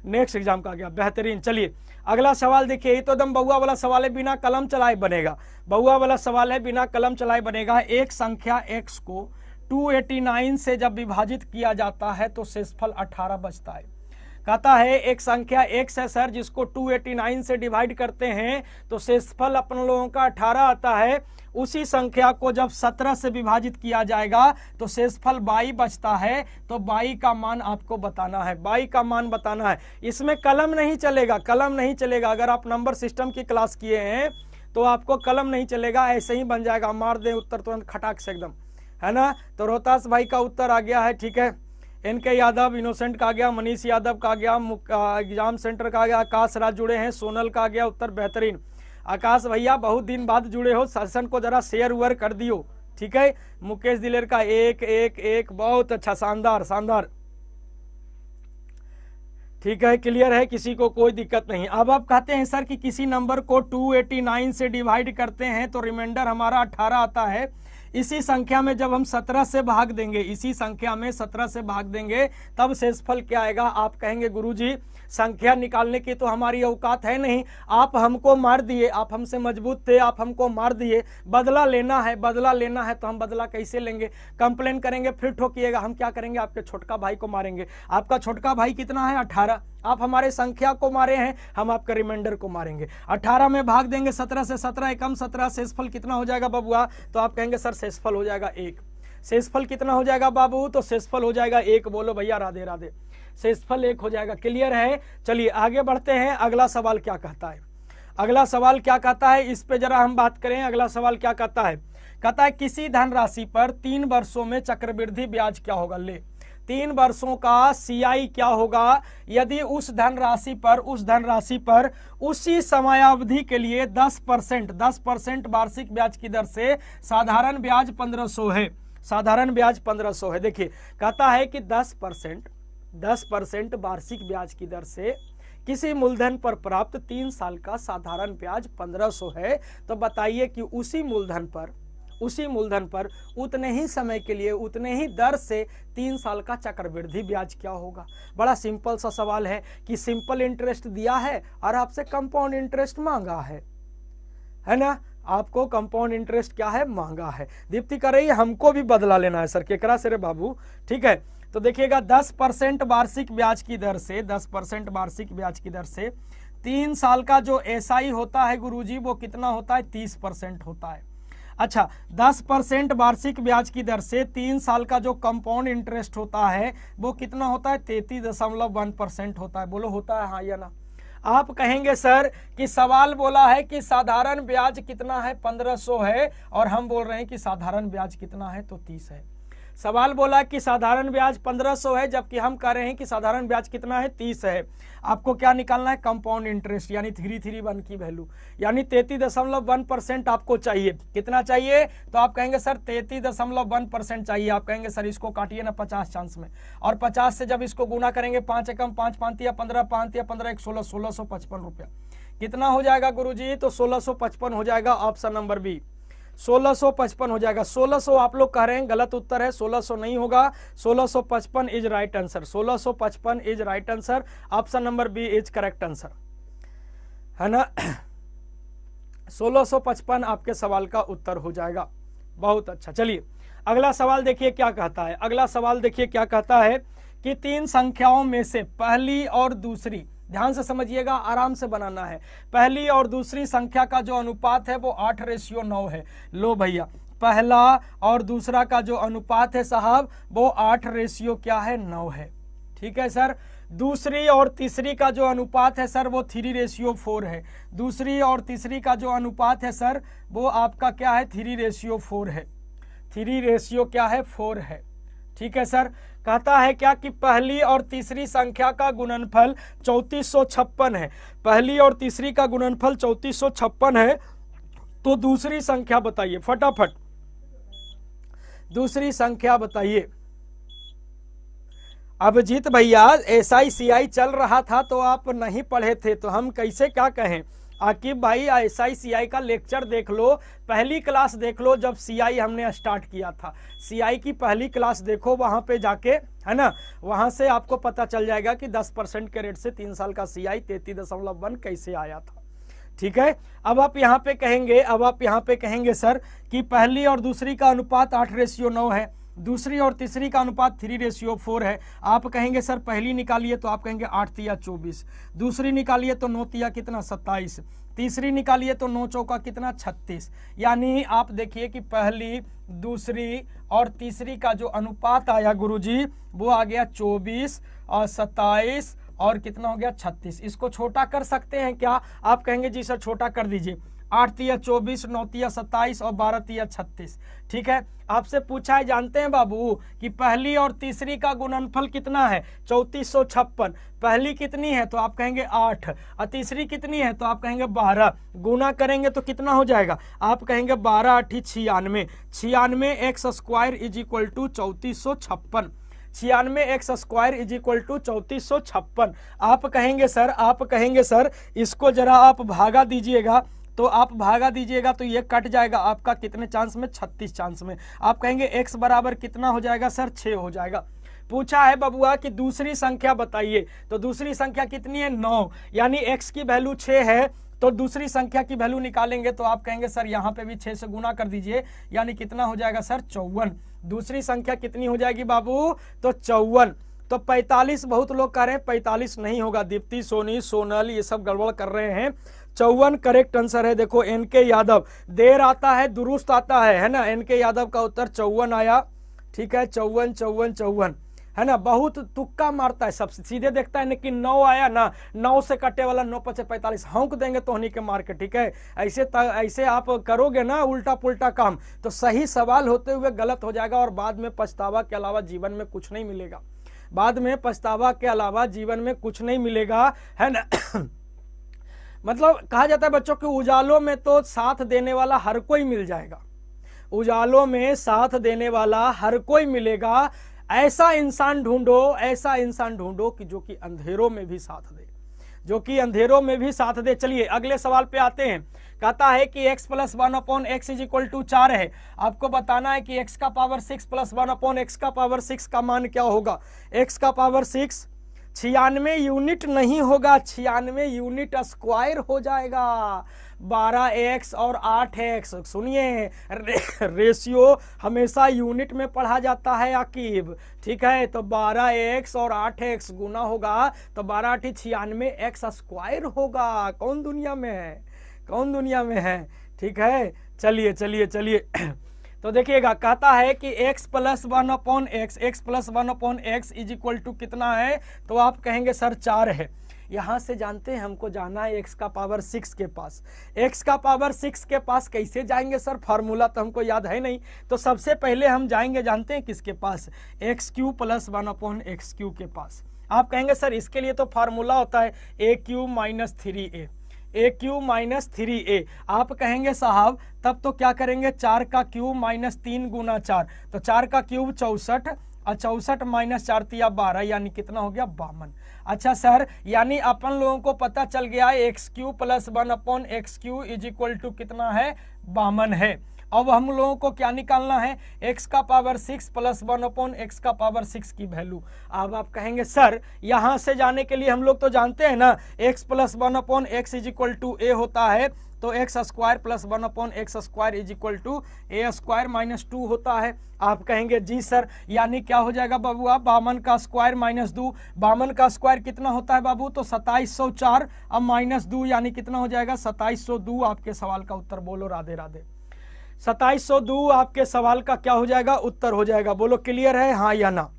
[SPEAKER 1] नेक्स्ट एग्जाम का आ गया। बेहतरीन। चलिए अगला सवाल देखिए, ये तो एकदम बहुआ वाला सवाल है, बिना कलम चलाए बनेगा। बहुआ वाला सवाल है, बिना कलम चलाए बनेगा। एक संख्या x को 289 से जब विभाजित किया जाता है तो शेषफल 18 बचता है। कहता है एक संख्या x है सर, जिसको 289 से डिवाइड करते हैं तो शेषफल अपन लोगों का 18 आता है। उसी संख्या को जब 17 से विभाजित किया जाएगा तो शेषफल 22 बचता है। तो 22 का मान आपको बताना है, 22 का मान बताना है। इसमें कलम नहीं चलेगा, कलम नहीं चलेगा। अगर आप नंबर सिस्टम की क्लास किए हैं तो आपको कलम नहीं चलेगा, ऐसे ही बन जाएगा। मार दे उत्तर तुरंत खटाक से एकदम, है ना। तो रोहतास भाई का उत्तर आ गया है, ठीक है। इनके यादव, इनोसेंट का आ गया, मनीष यादव का आ गया, एग्जाम सेंटर का आ गया, आकाश राज जुड़े हैं, सोनल का आ गया उत्तर। बेहतरीन आकाश भैया, बहुत दिन बाद जुड़े हो, सेशन को जरा शेयर वेयर कर दियो, ठीक है। मुकेश दिलेर का 1 बहुत अच्छा, शानदार शानदार, ठीक है, क्लियर है, किसी को कोई दिक्कत नहीं। अब आप कहते हैं सर कि किसी नंबर को 289 से डिवाइड करते हैं तो रिमाइंडर हमारा 18 आता है। इसी संख्या में जब हम 17 से भाग देंगे, इसी संख्या में 17 से भाग देंगे तब शेषफल क्या आएगा। आप कहेंगे गुरुजी संख्या निकालने की तो हमारी औकात है नहीं, आप हमको मार दिए, आप हमसे मजबूत थे, आप हमको मार दिए, बदला लेना है, बदला लेना है। तो हम बदला कैसे लेंगे, कंप्लेन करेंगे, फिर ठोकिएगा। हम क्या करेंगे, आपके छोटका भाई को मारेंगे। आपका छोटका भाई कितना है, 18। आप हमारे संख्या को मारे हैं, हम आपके रिमाइंडर को मारेंगे। 18 में भाग देंगे 17 से, 17 एकम 17, शेषफल कितना हो जाएगा बबुआ, तो आप कहेंगे सर शेषफल हो जाएगा 1। शेषफल कितना हो जाएगा बाबू, तो शेषफल हो जाएगा 1। बोलो भैया राधे राधे, शेषफल 1 हो जाएगा। क्लियर है। चलिए आगे बढ़ते हैं, अगला सवाल क्या कहता है। अगला सवाल क्या कहता है, इस पे जरा हम बात करें। अगला सवाल क्या कहता है, कहता है किसी धनराशि पर 3 वर्षों में चक्रवृद्धि ब्याज क्या होगा। ले 3 वर्षों का CI क्या होगा यदि उस धनराशि पर उसी समयावधि के लिए 10% वार्षिक ब्याज की दर से साधारण ब्याज 1500 है। साधारण ब्याज 1500 है। देखिए कहता है कि 10% वार्षिक ब्याज की दर से किसी मूलधन पर प्राप्त 3 साल का साधारण ब्याज 1500 है। तो बताइए कि उसी मूलधन पर उतने ही समय के लिए उतने ही दर से 3 साल का चक्रवृद्धि ब्याज क्या होगा। बड़ा सिंपल सा सवाल है कि सिंपल इंटरेस्ट दिया है और आपसे कंपाउंड इंटरेस्ट मांगा है ना। आपको कंपाउंड इंटरेस्ट क्या है, मांगा है। दीप्ति कर रही है हमको भी बदला लेना है सर, केकरा से रे बाबू, ठीक है। तो देखिएगा 10% वार्षिक ब्याज की दर से 10% वार्षिक ब्याज की दर से 3 साल का जो SI होता है गुरुजी वो कितना होता है, 30% होता है। अच्छा 10% वार्षिक ब्याज की दर से 3 साल का जो कंपाउंड इंटरेस्ट होता है वो कितना होता है, 33.1% होता है। बोलो होता है हाँ या ना। आप कहेंगे सर कि सवाल बोला है कि साधारण ब्याज कितना है, 1500 है, और हम बोल रहे हैं कि साधारण ब्याज कितना है, तो 30 है। सवाल बोला कि साधारण ब्याज 1500 है, जबकि हम कह रहे हैं कि साधारण ब्याज कितना है, 30 है। आपको क्या निकालना है, कंपाउंड इंटरेस्ट यानी 331 की वैल्यू, यानी 33.1% आपको चाहिए। कितना चाहिए, तो आप कहेंगे सर 33.1% चाहिए। आप कहेंगे सर इसको काटिए ना 50 चांस में, और 50 से जब इसको गुना करेंगे 5 एकम 5 5 या 15 5 या 15 1 16 1655 रुपया कितना हो जाएगा गुरुजी, तो 1655 हो जाएगा। ऑप्शन नंबर बी 1655 हो जाएगा। 1600 आप लोग कह रहे हैं, गलत उत्तर है, 1600 नहीं होगा, 1655 is right answer, 1655 is right answer, option number B is correct answer, है ना। 1655 आपके सवाल का उत्तर हो जाएगा। बहुत अच्छा, चलिए अगला सवाल देखिए क्या कहता है। अगला सवाल देखिए क्या कहता है कि तीन संख्याओं में से पहली और दूसरी, ध्यान से समझिएगा, आराम से बनाना है, पहली और दूसरी संख्या का जो अनुपात है वो 8:9 है। लो भैया, पहला और दूसरा का जो अनुपात है साहब वो 8:9 है। ठीक है सर। दूसरी और तीसरी का जो अनुपात है सर वो 3:4 है। दूसरी और तीसरी का जो अनुपात है सर वो आपका क्या है, 3:4 है। 4 है। ठीक है सर। कहता है क्या कि पहली और तीसरी संख्या का गुणनफल 3456 है। पहली और तीसरी का गुणनफल 3456 है। तो दूसरी संख्या बताइए फटाफट, दूसरी संख्या बताइए। अभिजीत भैया SICI चल रहा था तो आप नहीं पढ़े थे, तो हम कैसे क्या कहें। आकिब भाई SICI का लेक्चर देख लो, पहली क्लास देख लो जब CI हमने स्टार्ट किया था, CI की पहली क्लास देखो, वहां पे जाके, है ना, वहां से आपको पता चल जाएगा कि 10% के रेट से 3 साल का CI 33.1 कैसे आया था। ठीक है। अब आप यहाँ पे कहेंगे सर कि पहली और दूसरी का अनुपात 8:9 है, दूसरी और तीसरी का अनुपात 3:4 है। आप कहेंगे सर पहली निकालिए, तो आप कहेंगे 8 तिया 24, दूसरी निकालिए तो 9 तिया कितना 27, तीसरी निकालिए तो 9 चौका कितना 36। यानी आप देखिए कि पहली, दूसरी और तीसरी का जो अनुपात आया गुरुजी वो आ गया 24 और 27 और कितना हो गया 36। इसको छोटा कर सकते हैं क्या? आप कहेंगे जी सर छोटा कर दीजिए। 8 तिया 24, 9 तिया 27 और 12 तिया 36। ठीक है। आपसे पूछा है, जानते हैं बाबू कि पहली और तीसरी का गुणनफल कितना है? 3456। पहली कितनी है? तो आप कहेंगे 8, और तीसरी कितनी है? तो आप कहेंगे 12। गुना करेंगे तो कितना हो जाएगा? आप कहेंगे 12 8 96। 96 X square is equal to 3456। 96 X square is equal to 3456। आप कहेंगे सर इसको जरा आप भागा दीजिएगा, तो आप भागा दीजिएगा तो ये कट जाएगा आपका कितने चांस में? 36 चांस में। आप कहेंगे x बराबर कितना हो जाएगा सर? 6 हो जाएगा। पूछा है बबुआ कि दूसरी संख्या बताइए, तो दूसरी संख्या कितनी है? 9। यानी x की वैल्यू 6 है, तो दूसरी संख्या की वैल्यू निकालेंगे तो आप कहेंगे सर यहाँ पे भी 6 से गुना कर दीजिए, यानी कितना हो जाएगा सर? 54। दूसरी संख्या कितनी हो जाएगी बाबू? तो 54। तो 45 बहुत लोग कह रहे हैं 45 नहीं होगा, दीप्ति, सोनी, सोनल ये सब गड़बड़ कर रहे हैं। 54 करेक्ट आंसर है। देखो NK यादव, देर आता है दुरुस्त आता है ना। NK यादव का उत्तर 54 आया। ठीक है, 54 है ना। बहुत तुक्का मारता है, सब सीधे देखता है कि 9 आया ना, 9 से कटे वाला 9 5 45 हौंक देंगे तो उन्हीं के मार के। ठीक है, ऐसे आप करोगे ना उल्टा पुल्टा काम, तो सही सवाल होते हुए गलत हो जाएगा और बाद में पछतावा के अलावा जीवन में कुछ नहीं मिलेगा। बाद में पछतावा के अलावा जीवन में कुछ नहीं मिलेगा, है ना। मतलब कहा जाता है बच्चों के उजालों में तो साथ देने वाला हर कोई मिल जाएगा, उजालों में साथ देने वाला हर कोई मिलेगा। ऐसा इंसान ढूंढो कि जो कि अंधेरों में भी साथ दे, जो कि अंधेरों में भी साथ दे। चलिए अगले सवाल पे आते हैं। कहता है कि x + 1/x is equal to 4 है। आपको बताना है कि x का पावर 6 + 1/x का पावर 6 का मान क्या होगा? x का पावर 6 96 यूनिट नहीं होगा, 96 यूनिट स्क्वायर हो जाएगा। 12x और 8x, सुनिए रेशियो हमेशा यूनिट में पढ़ा जाता है आकिब। ठीक है, तो 12x और 8x गुना होगा तो 12 8 96 x स्क्वायर होगा। कौन दुनिया में है, कौन दुनिया में है? ठीक है, चलिए तो देखिएगा, कहता है कि x + 1/x is equal to कितना है? तो आप कहेंगे सर 4 है। यहाँ से जानते हैं हमको जाना है x का पावर 6 के पास। x का पावर 6 के पास कैसे जाएंगे सर? फार्मूला तो हमको याद है नहीं, तो सबसे पहले हम जाएंगे जानते हैं किसके पास? x³ + 1/x³ के पास। आप कहेंगे सर इसके लिए तो फार्मूला होता है a³ - 3a, a³ - 3a। आप कहेंगे साहब तब तो क्या करेंगे? 4 का क्यूब - 3 गुना 4, तो 4 का क्यूब 64 और 64 - 4 तिया 12, यानी कितना हो गया? 52। अच्छा सर, यानी अपन लोगों को पता चल गया x³ + 1/x³ is equal to कितना है? 52 है। अब हम लोगों को क्या निकालना है, x का पावर 6 प्लस 1/x का पावर 6 की वैल्यू। अब आप कहेंगे सर यहां से जाने के लिए हम लोग तो जानते हैं ना x plus 1/x is equal to a होता है, तो X square plus 1/x square is equal to A square minus 2 होता है। आप कहेंगे जी सर यानी क्या हो जाएगा बाबू, आप 52 का स्क्वायर माइनस 2, 52 का स्क्वायर कितना होता है बाबू, तो 2704, अब माइनस 2 यानी कितना हो जाएगा 2702। आपके सवाल का उत्तर बोलो राधे राधे। 2702 आपके सवाल का क्या हो जाएगा, उत्तर हो जाएगा। बोलो क्लियर है हाँ या ना।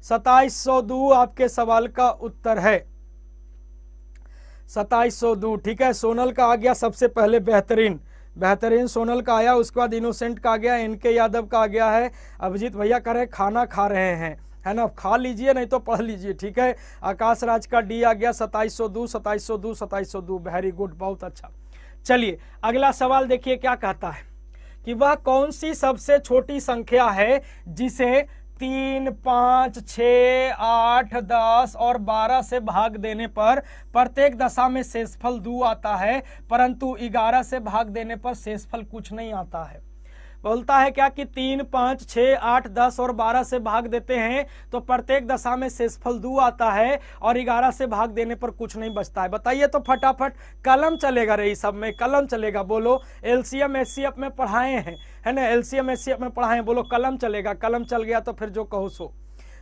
[SPEAKER 1] 2702 आपके सवाल का उत्तर है, 2702। ठीक है, सोनल का आ गया सबसे पहले, बेहतरीन सोनल का आया, उसके बाद इनोसेंट का आ गया, इनके यादव का आ गया है। अभिजीत भैया कह रहे खाना खा रहे हैं, है ना, खा लीजिए नहीं तो पढ़ लीजिए। ठीक है, आकाश राज का डी आ गया 2702, वेरी गुड, बहुत अच्छा। चलिए अगला सवाल देखिए क्या कहता है कि वह कौन सी सबसे छोटी संख्या है जिसे 3, 5, 6, 8, 10 और 12 से भाग देने पर प्रत्येक दशा में शेषफल 2 आता है, परंतु 11 से भाग देने पर शेषफल कुछ नहीं आता है। बोलता है क्या कि 3, 5, 6, 8, 10 और 12 से भाग देते हैं तो प्रत्येक दशा में शेषफल 2 आता है और 11 से भाग देने पर कुछ नहीं बचता है। बताइए तो फटाफट, कलम चलेगा रही सब में, कलम चलेगा। बोलो एलसीएम एचसीएफ में पढ़ाए हैं, है ना, एलसीएम एचसीएफ में पढ़ाए हैं, बोलो कलम चलेगा। कलम चल गया तो फिर जो कहो सो।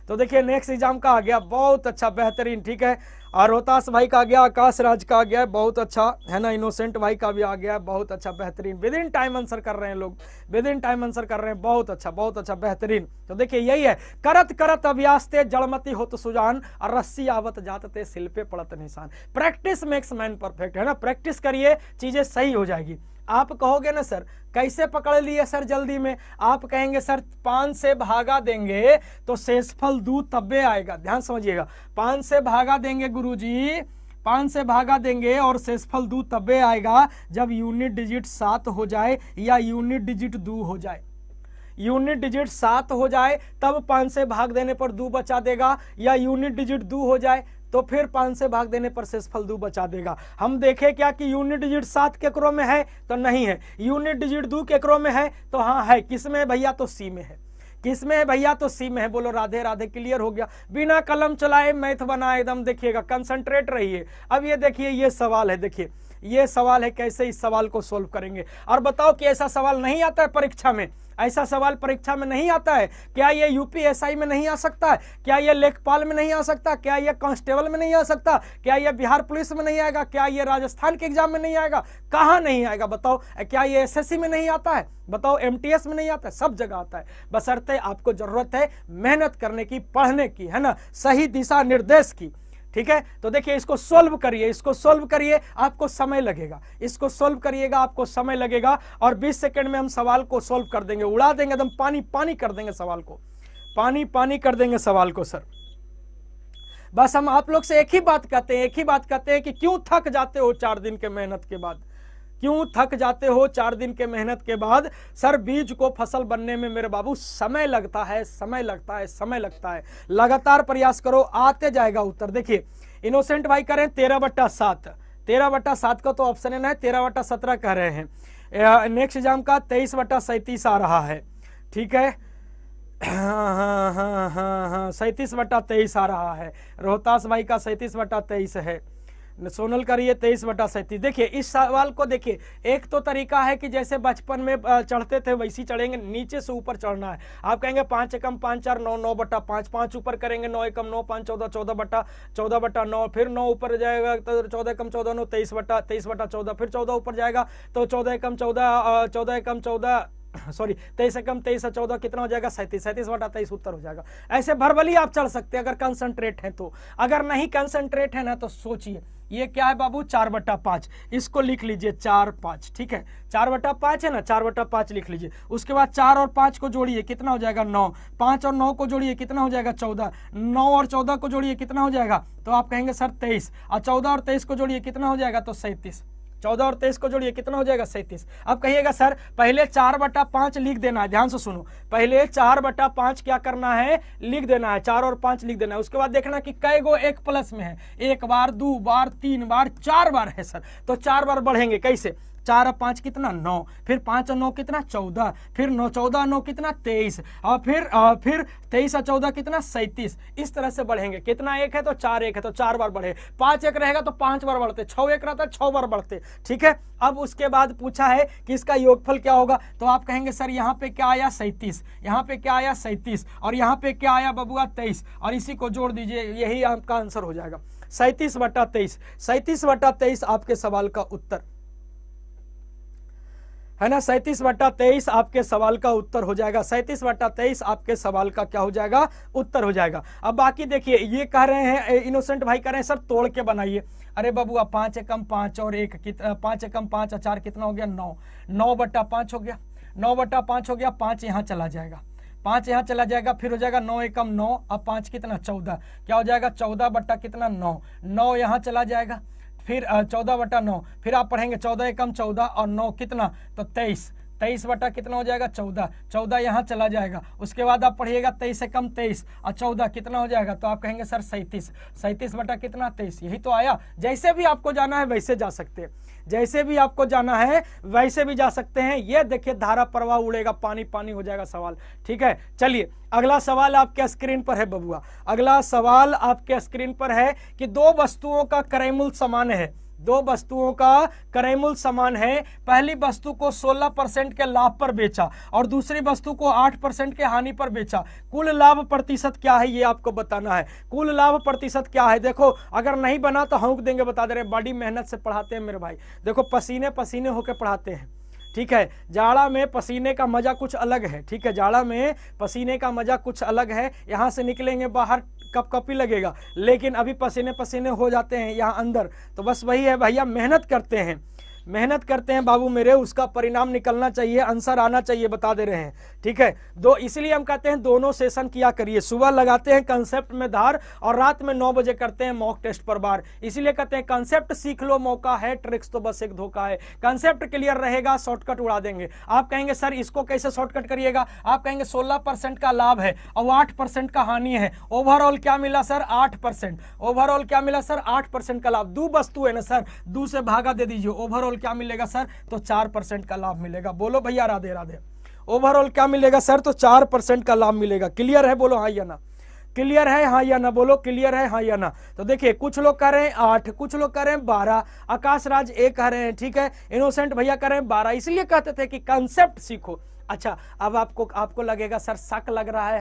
[SPEAKER 1] तो देखिए नेक्स्ट एग्जाम का आ गया, बहुत अच्छा बेहतरीन। ठीक है, और रोहतास भाई का आ गया, आकाश राज का आ गया, बहुत अच्छा, है ना, इनोसेंट भाई का भी आ गया, बहुत अच्छा बेहतरीन। विद इन टाइम आंसर कर रहे हैं लोग, विद इन टाइम आंसर कर रहे हैं, बहुत अच्छा बेहतरीन। तो देखिए यही है, करत करत अभ्यास ते जड़मती होत सुजान, और रस्सी आवत जात ते सिल पे पड़त निशान। प्रैक्टिस मेक्स मैन परफेक्ट, है ना, प्रैक्टिस करिए चीजें सही हो जाएगी। आप कहोगे ना सर कैसे पकड़ लिए सर जल्दी में, आप कहेंगे सर 5 से भागा देंगे तो शेषफल 2 तब्बे आएगा। ध्यान समझिएगा, 5 से भागा देंगे गुरुजी, 5 से भागा देंगे और शेषफल 2 तब्बे आएगा जब यूनिट डिजिट 7 हो जाए या यूनिट डिजिट 2 हो जाए। यूनिट डिजिट 7 हो जाए तब 5 से भाग देने पर 2 बचा देगा, या यूनिट डिजिट 2 हो जाए तो फिर 5 से भाग देने पर शेषफल 2 बचा देगा। हम देखें क्या कि यूनिट डिजिट 7 के क्रम में है तो नहीं है, यूनिट डिजिट 2 के क्रम में है तो हाँ है। किसमें भैया, तो सी में है। किसमें है भैया, तो सी में है। बोलो राधे राधे, क्लियर हो गया। बिना कलम चलाए मैथ बनाए, एकदम देखिएगा, कंसंट्रेट रहिए। अब ये देखिए ये सवाल है, देखिए ये सवाल है, कैसे इस सवाल को सोल्व करेंगे। और बताओ कि ऐसा सवाल नहीं आता है परीक्षा में, ऐसा सवाल परीक्षा में नहीं आता है क्या? ये यूपीएसआई में नहीं आ सकता है क्या? ये लेखपाल में नहीं आ सकता क्या? ये कांस्टेबल में नहीं आ सकता क्या? ये बिहार पुलिस में नहीं आएगा क्या? ये राजस्थान के एग्जाम में नहीं आएगा? कहाँ नहीं आएगा बताओ? क्या ये एसएससी में नहीं आता है बताओ? एमटीएस में नहीं आता है? सब जगह आता है, बशर्ते आपको जरूरत है मेहनत करने की, पढ़ने की, है ना, सही दिशा निर्देश की। ठीक है, तो देखिए इसको सोल्व करिए, इसको सोल्व करिए, आपको समय लगेगा, इसको सोल्व करिएगा आपको समय लगेगा, और 20 सेकंड में हम सवाल को सोल्व कर देंगे, उड़ा देंगे, एकदम पानी पानी कर देंगे सवाल को, पानी पानी कर देंगे सवाल को सर। बस हम आप लोग से एक ही बात कहते हैं, एक ही बात कहते हैं कि क्यों थक जाते हो 4 दिन के मेहनत के बाद, क्यों थक जाते हो 4 दिन के मेहनत के बाद? सर बीज को फसल बनने में मेरे बाबू समय लगता है, समय लगता है, समय लगता है। लगातार प्रयास करो, आते जाएगा उत्तर। देखिए इनोसेंट भाई कह रहे हैं 13/7, 13/7 का तो ऑप्शन है ना, 13/17 कह रहे हैं। नेक्स्ट एग्जाम का 23/37 आ रहा है। ठीक है, हाँ 37/23 आ रहा है। रोहतास भाई का 37/23 है, सोनल का ये 23/37। देखिए इस सवाल को देखिए, एक तो तरीका है कि जैसे बचपन में चढ़ते थे वैसी चढ़ेंगे, नीचे से ऊपर चढ़ना है। आप कहेंगे 5 एकम 5 4 9 9/5, 5 ऊपर करेंगे, 9 एकम 9 5 14 14/9, फिर 9 ऊपर जाएगा तो 14 एकम 14 9 23/14, फिर 14 ऊपर जाएगा तो 14 एकम 14 14 एकम 14 सॉरी 23 एकम 23 और 14 कितना हो जाएगा? 37, 37/23 उत्तर हो जाएगा। ऐसे भरभली आप चढ़ सकते हैं अगर कंसंट्रेट है तो। अगर नहीं कंसंट्रेट है ना तो सोचिए ये क्या है बाबू? 4/5, इसको लिख लीजिए 4 5। ठीक है, 4/5 है ना, 4/5 लिख लीजिए। उसके बाद 4 और 5 को जोड़िए, कितना हो जाएगा? 9। 5 और 9 को जोड़िए, कितना हो जाएगा? 14। 9 और 14 को जोड़िए, कितना हो जाएगा? तो आप कहेंगे सर 23। और 14 और 23 को जोड़िए, कितना हो जाएगा? तो 37। 14 और 23 को जोड़िए, कितना हो जाएगा? 37। अब कहिएगा सर पहले 4/5 लिख देना है, ध्यान से सुनो, पहले 4/5 क्या करना है? लिख देना है, 4 और 5 लिख देना है। उसके बाद देखना कि कै गो एक प्लस में है, 1 बार 2 बार 3 बार 4 बार है सर, तो 4 बार बढ़ेंगे। कैसे? 4 और 5 कितना 9, फिर 5 और 9 कितना 14, फिर 9 14 9 कितना 23, और फिर 23 और 14 कितना 37। इस तरह से बढ़ेंगे। कितना एक है तो 4 एक है तो 4 बार बढ़े, 5 एक रहेगा तो 5 बार बढ़ते, 6 एक रहता है 6 बार बढ़ते। ठीक है, अब उसके बाद पूछा है कि इसका योगफल क्या होगा, तो आप कहेंगे सर यहाँ पे क्या आया 37, यहाँ पे क्या आया 37, और यहाँ पे क्या आया बबुआ 23, और इसी को जोड़ दीजिए, यही आपका आंसर हो जाएगा 37/23। 37/23 आपके सवाल का उत्तर है ना, 37/23 आपके सवाल का उत्तर हो जाएगा। 37/23 आपके सवाल का क्या हो जाएगा, उत्तर हो जाएगा। अब बाकी देखिए, ये कह रहे हैं इनोसेंट भाई कह रहे हैं सर तोड़ के बनाइए। अरे बबुआ 5 एकम 5 और 1 5 एकम 5 और 4 कितना हो गया 9, 9/5 हो गया, 9/5 हो गया, 5 यहाँ चला जाएगा, 5 यहाँ चला जाएगा, फिर हो जाएगा 9 एकम 9, अब 5 कितना 14, क्या हो जाएगा 14 बट्टा कितना 9, 9 यहाँ चला जाएगा, फिर 14/9, फिर आप पढ़ेंगे 14 एकम 14 और 9 कितना तो 23, 23 बटा कितना हो जाएगा 14, 14 यहाँ चला जाएगा। उसके बाद आप पढ़िएगा 23 एकम 23 और 14 कितना हो जाएगा, तो आप कहेंगे सर 37, 37 बटा कितना 23, यही तो आया। जैसे भी आपको जाना है वैसे जा सकते हैं, जैसे भी आपको जाना है वैसे भी जा सकते हैं। ये देखिए धारा प्रवाह उड़ेगा, पानी पानी हो जाएगा सवाल। ठीक है, चलिए अगला सवाल आपके स्क्रीन पर है बबुआ। अगला सवाल आपके स्क्रीन पर है कि दो वस्तुओं का क्रयमूल्य समान है, दो वस्तुओं का क्रयमूल्य समान है। पहली वस्तु को 16% के लाभ पर बेचा और दूसरी वस्तु को 8% के हानि पर बेचा। कुल लाभ प्रतिशत क्या है ये आपको बताना है। कुल लाभ प्रतिशत क्या है, देखो अगर नहीं बना तो हौंक देंगे, बता दे रहे हैं, बड़ी मेहनत से पढ़ाते हैं मेरे भाई। देखो पसीने पसीने होकर पढ़ाते हैं। ठीक है, जाड़ा में पसीने का मजा कुछ अलग है। ठीक है, जाड़ा में पसीने का मजा कुछ अलग है। यहाँ से निकलेंगे बाहर कपकपी लगेगा, लेकिन अभी पसीने पसीने हो जाते हैं यहाँ अंदर। तो बस वही है भैया, मेहनत करते हैं, मेहनत करते हैं बाबू मेरे, उसका परिणाम निकलना चाहिए, आंसर आना चाहिए, बता दे रहे हैं। ठीक है, दो इसलिए हम कहते हैं दोनों सेशन किया करिए। सुबह लगाते हैं कंसेप्ट में धार और रात में 9 बजे करते हैं मॉक टेस्ट पर बार। इसीलिए कहते हैं कंसेप्ट सीख लो, मौका है, ट्रिक्स तो बस एक धोखा है। कंसेप्ट क्लियर रहेगा, शॉर्टकट उड़ा देंगे। आप कहेंगे सर इसको कैसे शॉर्टकट करिएगा, आप कहेंगे 16% का लाभ है और 8% का हानि है, ओवरऑल क्या मिला सर 8%, ओवरऑल क्या मिला सर 8% का लाभ। दो वस्तु है ना सर, 2 से भागा दे दीजिए, ओवरऑल क्या मिलेगा सर, तो 4% का लाभ मिलेगा। बोलो भैया राधे राधे। ओवरऑल क्या मिलेगा सर, तो 4% का लाभ मिलेगा। क्लियर है, बोलो हाँ या ना, क्लियर है हाँ या ना, बोलो क्लियर है हाँ या ना। तो देखिए कुछ लोग कह रहे हैं 8, कुछ लोग कह रहे हैं 12, आकाश राज 1 कह रहे हैं। ठीक है, इनोसेंट भैया कह रहे हैं 12। इसलिए कहते थे कि कंसेप्ट सीखो। अच्छा, अब आपको लगेगा सर शक लग रहा है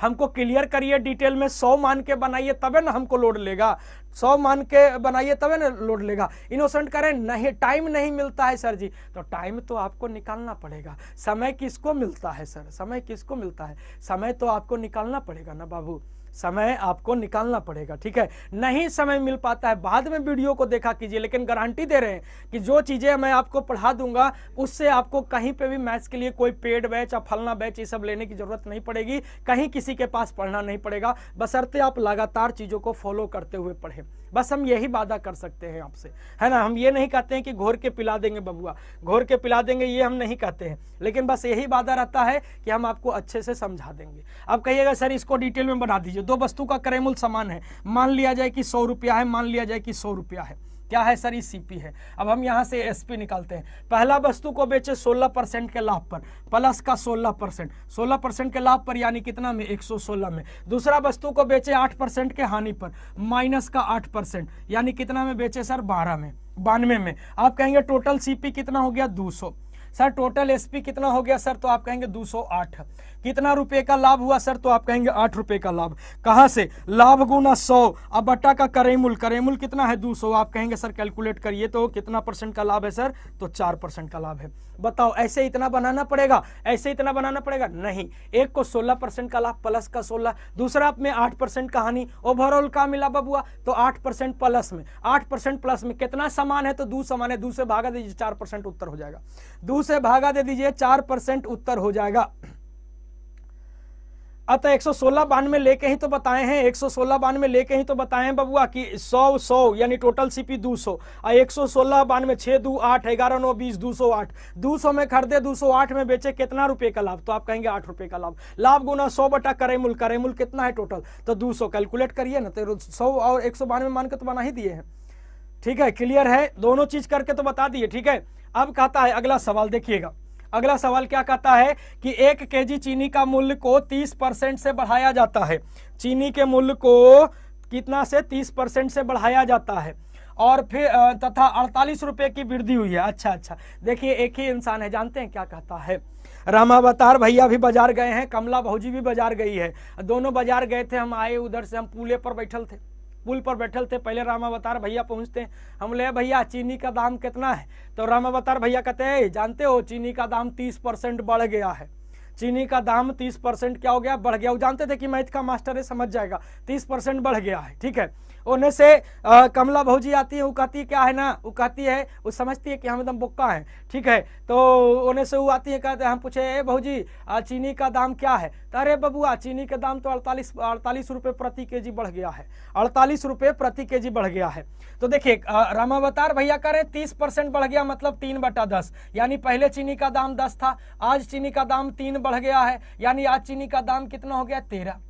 [SPEAKER 1] हमको क्लियर करिए डिटेल में। 100 मान के बनाइए तबे ना हमको लोड लेगा, 100 मान के बनाइए तबे ना लोड लेगा। इनोसेंट करें नहीं, टाइम नहीं मिलता है सर जी, तो टाइम तो आपको निकालना पड़ेगा। समय किसको मिलता है सर, समय किसको मिलता है, समय तो आपको निकालना पड़ेगा ना बाबू, समय आपको निकालना पड़ेगा। ठीक है, नहीं समय मिल पाता है बाद में वीडियो को देखा कीजिए, लेकिन गारंटी दे रहे हैं कि जो चीजें मैं आपको पढ़ा दूंगा उससे आपको कहीं पे भी मैथ्स के लिए कोई पेड बैच या फलना बैच ये सब लेने की जरूरत नहीं पड़ेगी, कहीं किसी के पास पढ़ना नहीं पड़ेगा, बशर्ते आप लगातार चीजों को फॉलो करते हुए पढ़ें। बस हम यही वादा कर सकते हैं आपसे, है ना। हम ये नहीं कहते हैं कि घोर के पिला देंगे बबुआ, घोर के पिला देंगे, ये हम नहीं कहते हैं, लेकिन बस यही वादा रहता है कि हम आपको अच्छे से समझा देंगे। अब कहिएगा सर इसको डिटेल में बना दीजिए। दो वस्तु का क्रयमूल्य समान है, मान लिया जाए कि 100 रुपया है, मान लिया जाए कि 100 रुपया है, क्या है सर, सीपी है। अब हम यहां से एसपी निकालते हैं। पहला वस्तु को बेचे 16% के लाभ पर, प्लस का 16%, 16% के लाभ पर यानी कितना में 116 में। दूसरा वस्तु को बेचे 8% के हानि पर, माइनस का 8% यानी कितना में बेचे सर 12 में, 92 में। आप कहेंगे टोटल सीपी कितना हो गया 200, सर टोटल एसपी कितना हो गया सर, तो आप कहेंगे 208। कितना रुपए का लाभ हुआ सर, तो आप कहेंगे 8 रुपए का लाभ। कहां से, लाभ गुना 100 अब बट्टा का क्रयमूल्य, क्रयमूल्य कितना है 200, आप कहेंगे सर कैलकुलेट करिए तो कितना % का लाभ है सर, तो 4% का लाभ है। बताओ ऐसे इतना बनाना पड़ेगा, ऐसे इतना बनाना पड़ेगा नहीं। एक को 16% का लाभ प्लस का 16, दूसरा में 8% का हानि, ओवरऑल का मिला बबुआ तो 8% प्लस में, 8% प्लस में कितना समान है, तो 2 समान है, 2 से भागा दीजिए 4% उत्तर हो जाएगा, 2 से भागा दे दीजिए 4% उत्तर हो जाएगा। अतः 116 बान में लेके ही तो बताए हैं, 116 बान में लेके ही तो बताए हैं बबुआ कि 100 यानी टोटल सीपी 200 और 116 बान में 6 2 8 11 9 20 208, 200 में खरीदे 208 में बेचे, कितना रुपए का लाभ, तो आप कहेंगे 8 रुपए का लाभ। लाभ गुना 100 बटा क्रयमूल्य, क्रयमूल्य कितना है टोटल, तो 200 कैलकुलेट करिए ना, तो 100 और 192 मान के तो बना ही दिए हैं। ठीक है, क्लियर है, दोनों चीज करके तो बता दिए। ठीक है, अब कहता है अगला सवाल, देखिएगा अगला सवाल क्या कहता है कि 1 केजी चीनी का मूल्य को 30% से बढ़ाया जाता है। चीनी के मूल्य को कितना से 30% से बढ़ाया जाता है और फिर तथा 48 रुपए की वृद्धि हुई है। अच्छा, देखिए एक ही इंसान है, जानते हैं क्या कहता है। रामावतार भैया भी बाजार गए हैं, कमला भौजी भी बाजार गई है, दोनों बाजार गए थे। हम आए उधर से, हम पुल पर बैठल थे। पहले रामावतार भैया पहुंचते हैं, हम ले भैया चीनी का दाम कितना है? तो रामावतार भैया कहते हैं जानते हो चीनी का दाम 30% बढ़ गया है। चीनी का दाम 30% क्या हो गया? बढ़ गया। वो जानते थे कि मैथ का मास्टर है, समझ जाएगा, 30% बढ़ गया है। ठीक है, उन्हें से कमला भौजी आती है, वो कहती क्या है ना, वो कहती है, वो समझती है कि हम एकदम बोक्का है। ठीक है, तो उन्हें से वो आती है, कहते हैं, हम पूछे ए भौजी चीनी का दाम क्या है? तो अरे बबुआ चीनी का दाम तो 48 रुपये प्रति केजी बढ़ गया है, 48 रुपये प्रति केजी बढ़ गया है। तो देखिए रामावतार भैया कह रहे 30% बढ़ गया, मतलब 3/10, यानी पहले चीनी का दाम 10 था, आज चीनी का दाम 3 बढ़ गया है, यानी आज चीनी का दाम कितना हो गया? 13।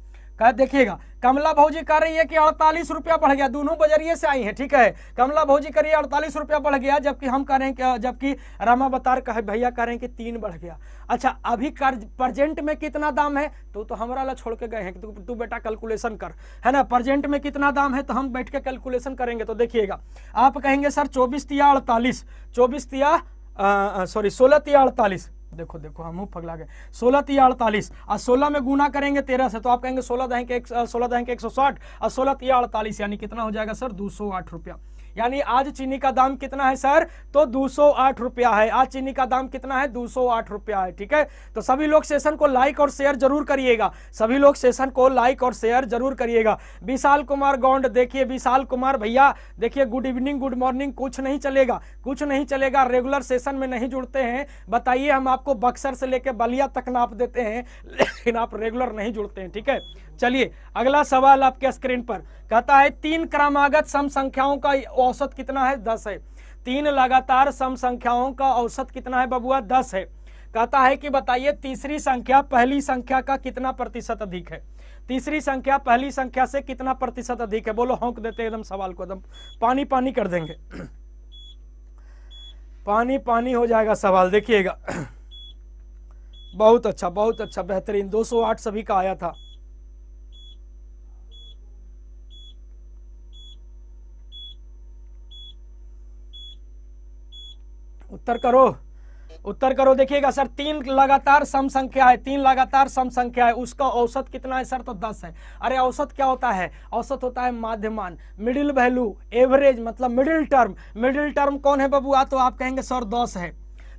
[SPEAKER 1] देखिएगा कमला भौजी कह रही है कि 48 रुपया बढ़ गया, दोनों बजरिए से आई है। ठीक है, कमला भौजी कह रही है 48 रुपया बढ़ गया, जबकि हम कह रहे हैं, जबकि रामावतार भैया कह रहे हैं कि 3 बढ़ गया। अच्छा, अभी प्रेजेंट में कितना दाम है? तो हमारा ला छोड़ के गए हैं कि तू बेटा कैलकुलेशन कर, है ना। प्रेजेंट में कितना दाम है तो हम बैठ के कैलकुलेशन करेंगे। तो देखिएगा आप कहेंगे सर 24 तिया 48, 16 तिया 48, देखो हम मुंह पगला गए, 16 तिया 48 और 16 में गुना करेंगे 13 से, तो आप कहेंगे 16 दहें के 160 और 16 तिया 48, यानी कितना हो जाएगा सर? 208 रुपया। यानी आज चीनी का दाम कितना है सर? तो 208 रुपया है। आज चीनी का दाम कितना है? 208 रुपया है। ठीक है, तो सभी लोग सेशन को लाइक और शेयर जरूर करिएगा, सभी लोग सेशन को लाइक और शेयर जरूर करिएगा। विशाल कुमार गौंड, देखिए विशाल कुमार भैया, देखिए गुड इवनिंग, गुड मॉर्निंग, कुछ नहीं चलेगा, रेगुलर सेशन में नहीं जुड़ते हैं, बताइए। हम आपको बक्सर से लेकर बलिया तक नाप देते हैं, लेकिन आप रेगुलर नहीं जुड़ते हैं। ठीक है, चलिए अगला सवाल आपके स्क्रीन पर कहता है 3 क्रमागत सम संख्याओं का औसत कितना है? 10 है। 3 लगातार सम संख्याओं का औसत कितना है बबुआ? 10 है। कहता है कि बताइए तीसरी संख्या पहली संख्या का कितना प्रतिशत अधिक है? तीसरी संख्या पहली संख्या से कितना प्रतिशत अधिक है? बोलो, हौंक देते एकदम सवाल को, एकदम पानी कर देंगे, पानी हो जाएगा सवाल। देखिएगा बहुत अच्छा बेहतरीन, 208 सभी का आया था। उत्तर करो। देखिएगा सर 3 लगातार सम संख्या है, 3 लगातार सम संख्या है, उसका औसत कितना है सर? तो 10 है। अरे औसत क्या होता है? औसत होता है माध्यमान, मिडिल वैल्यू, एवरेज, मतलब मिडिल टर्म कौन है बबुआ? तो आप कहेंगे सर 10 है।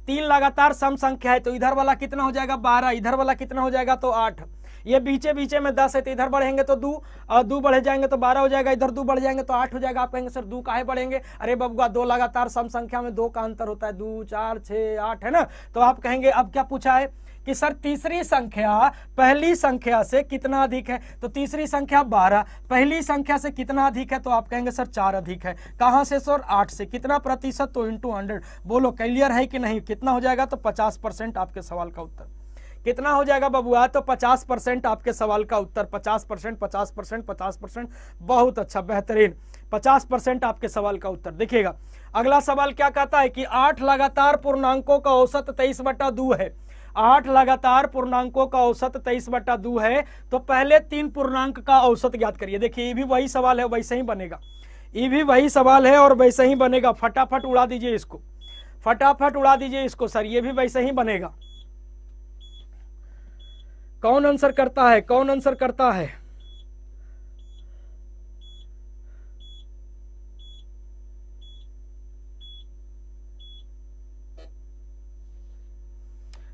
[SPEAKER 1] 3 लगातार सम संख्या है, तो इधर वाला कितना हो जाएगा? 12, इधर वाला कितना हो जाएगा? तो 8। ये बीचे में 10 है, तो इधर बढ़ेंगे तो 2 बढ़े जाएंगे तो 12 हो जाएगा, इधर 2 बढ़ जाएंगे तो 8 हो जाएगा। आप कहेंगे सर 2 काहे बढ़ेंगे? अरे बबुआ 2 लगातार सम संख्या में 2 का अंतर होता है, 2, 4, 6, 8, है ना। तो आप कहेंगे अब क्या पूछा है कि सर तीसरी संख्या पहली संख्या से कितना अधिक है? तो तीसरी संख्या 12, पहली संख्या से कितना अधिक है? तो आप कहेंगे सर 4 अधिक है। कहां से सर? 8 से। कितना प्रतिशत? तो इंटू 100। बोलो क्लियर है कि नहीं? कितना हो जाएगा? तो 50% आपके सवाल का उत्तर कितना हो जाएगा बबुआ? तो 50% आपके सवाल का उत्तर, 50%। बहुत अच्छा, बेहतरीन, 50% आपके सवाल का उत्तर। देखिएगा अगला सवाल क्या कहता है कि 8 लगातार पूर्णांकों का औसत 23/2 है। 8 लगातार पूर्णांकों का औसत 23/2 है, तो पहले 3 पूर्णांक का औसत ज्ञात करिए। देखिए ये भी वही सवाल है, वैसे ही बनेगा, ये भी वही सवाल है और वैसे ही बनेगा। फटाफट उड़ा दीजिए इसको, सर ये भी वैसे ही बनेगा। कौन आंसर करता है?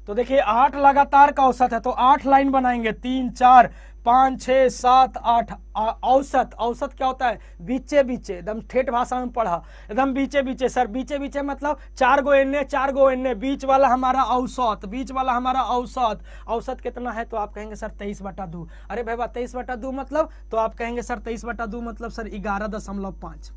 [SPEAKER 1] तो देखिए 8 लगातार का औसत है, तो 8 लाइन बनाएंगे, 3, 4, 5, 6, 7, 8। औसत क्या होता है? बीचे एकदम ठेठ भाषा में पढ़ा, एकदम बीचे सर, बीचे मतलब 4 गो एन्ने, बीच वाला हमारा औसत, औसत कितना है? तो आप कहेंगे सर 23/2। अरे भाई 23/2 मतलब? तो आप कहेंगे सर 23/2 मतलब सर 11.5।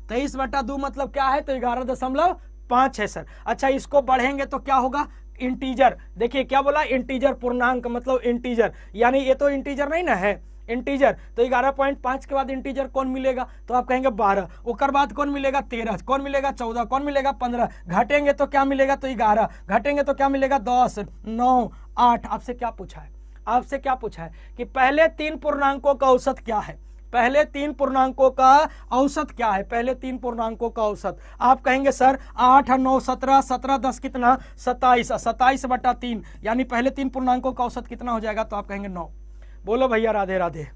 [SPEAKER 1] 23/2 मतलब क्या है? तो 11.5 है सर। अच्छा इसको बढ़ेंगे तो क्या होगा? इंटीजर। देखिए क्या बोला? इंटीजर, पूर्णांक मतलब इंटीजर, यानी ये तो इंटीजर नहीं ना है, इंटीजर, तो 11.5 के बाद इंटीजर कौन मिलेगा, तो आप कहेंगे 12, उसके बाद कौन मिलेगा 13, कौन मिलेगा 14, कौन मिलेगा 15, घटेंगे तो क्या मिलेगा, तो 11, घटेंगे तो क्या मिलेगा 10, 9, 8। आपसे क्या पूछा है, आपसे क्या पूछा है कि पहले 3 पूर्णांकों का औसत क्या है, पहले 3 पूर्णांकों का औसत क्या है, पहले 3 पूर्णांकों का औसत। आप कहेंगे सर 8 9 17, 17 10 कितना 27, 27/3, यानी पहले 3 पूर्णांकों का औसत कितना हो जाएगा, तो आप कहेंगे 9। बोलो भैया राधे राधे,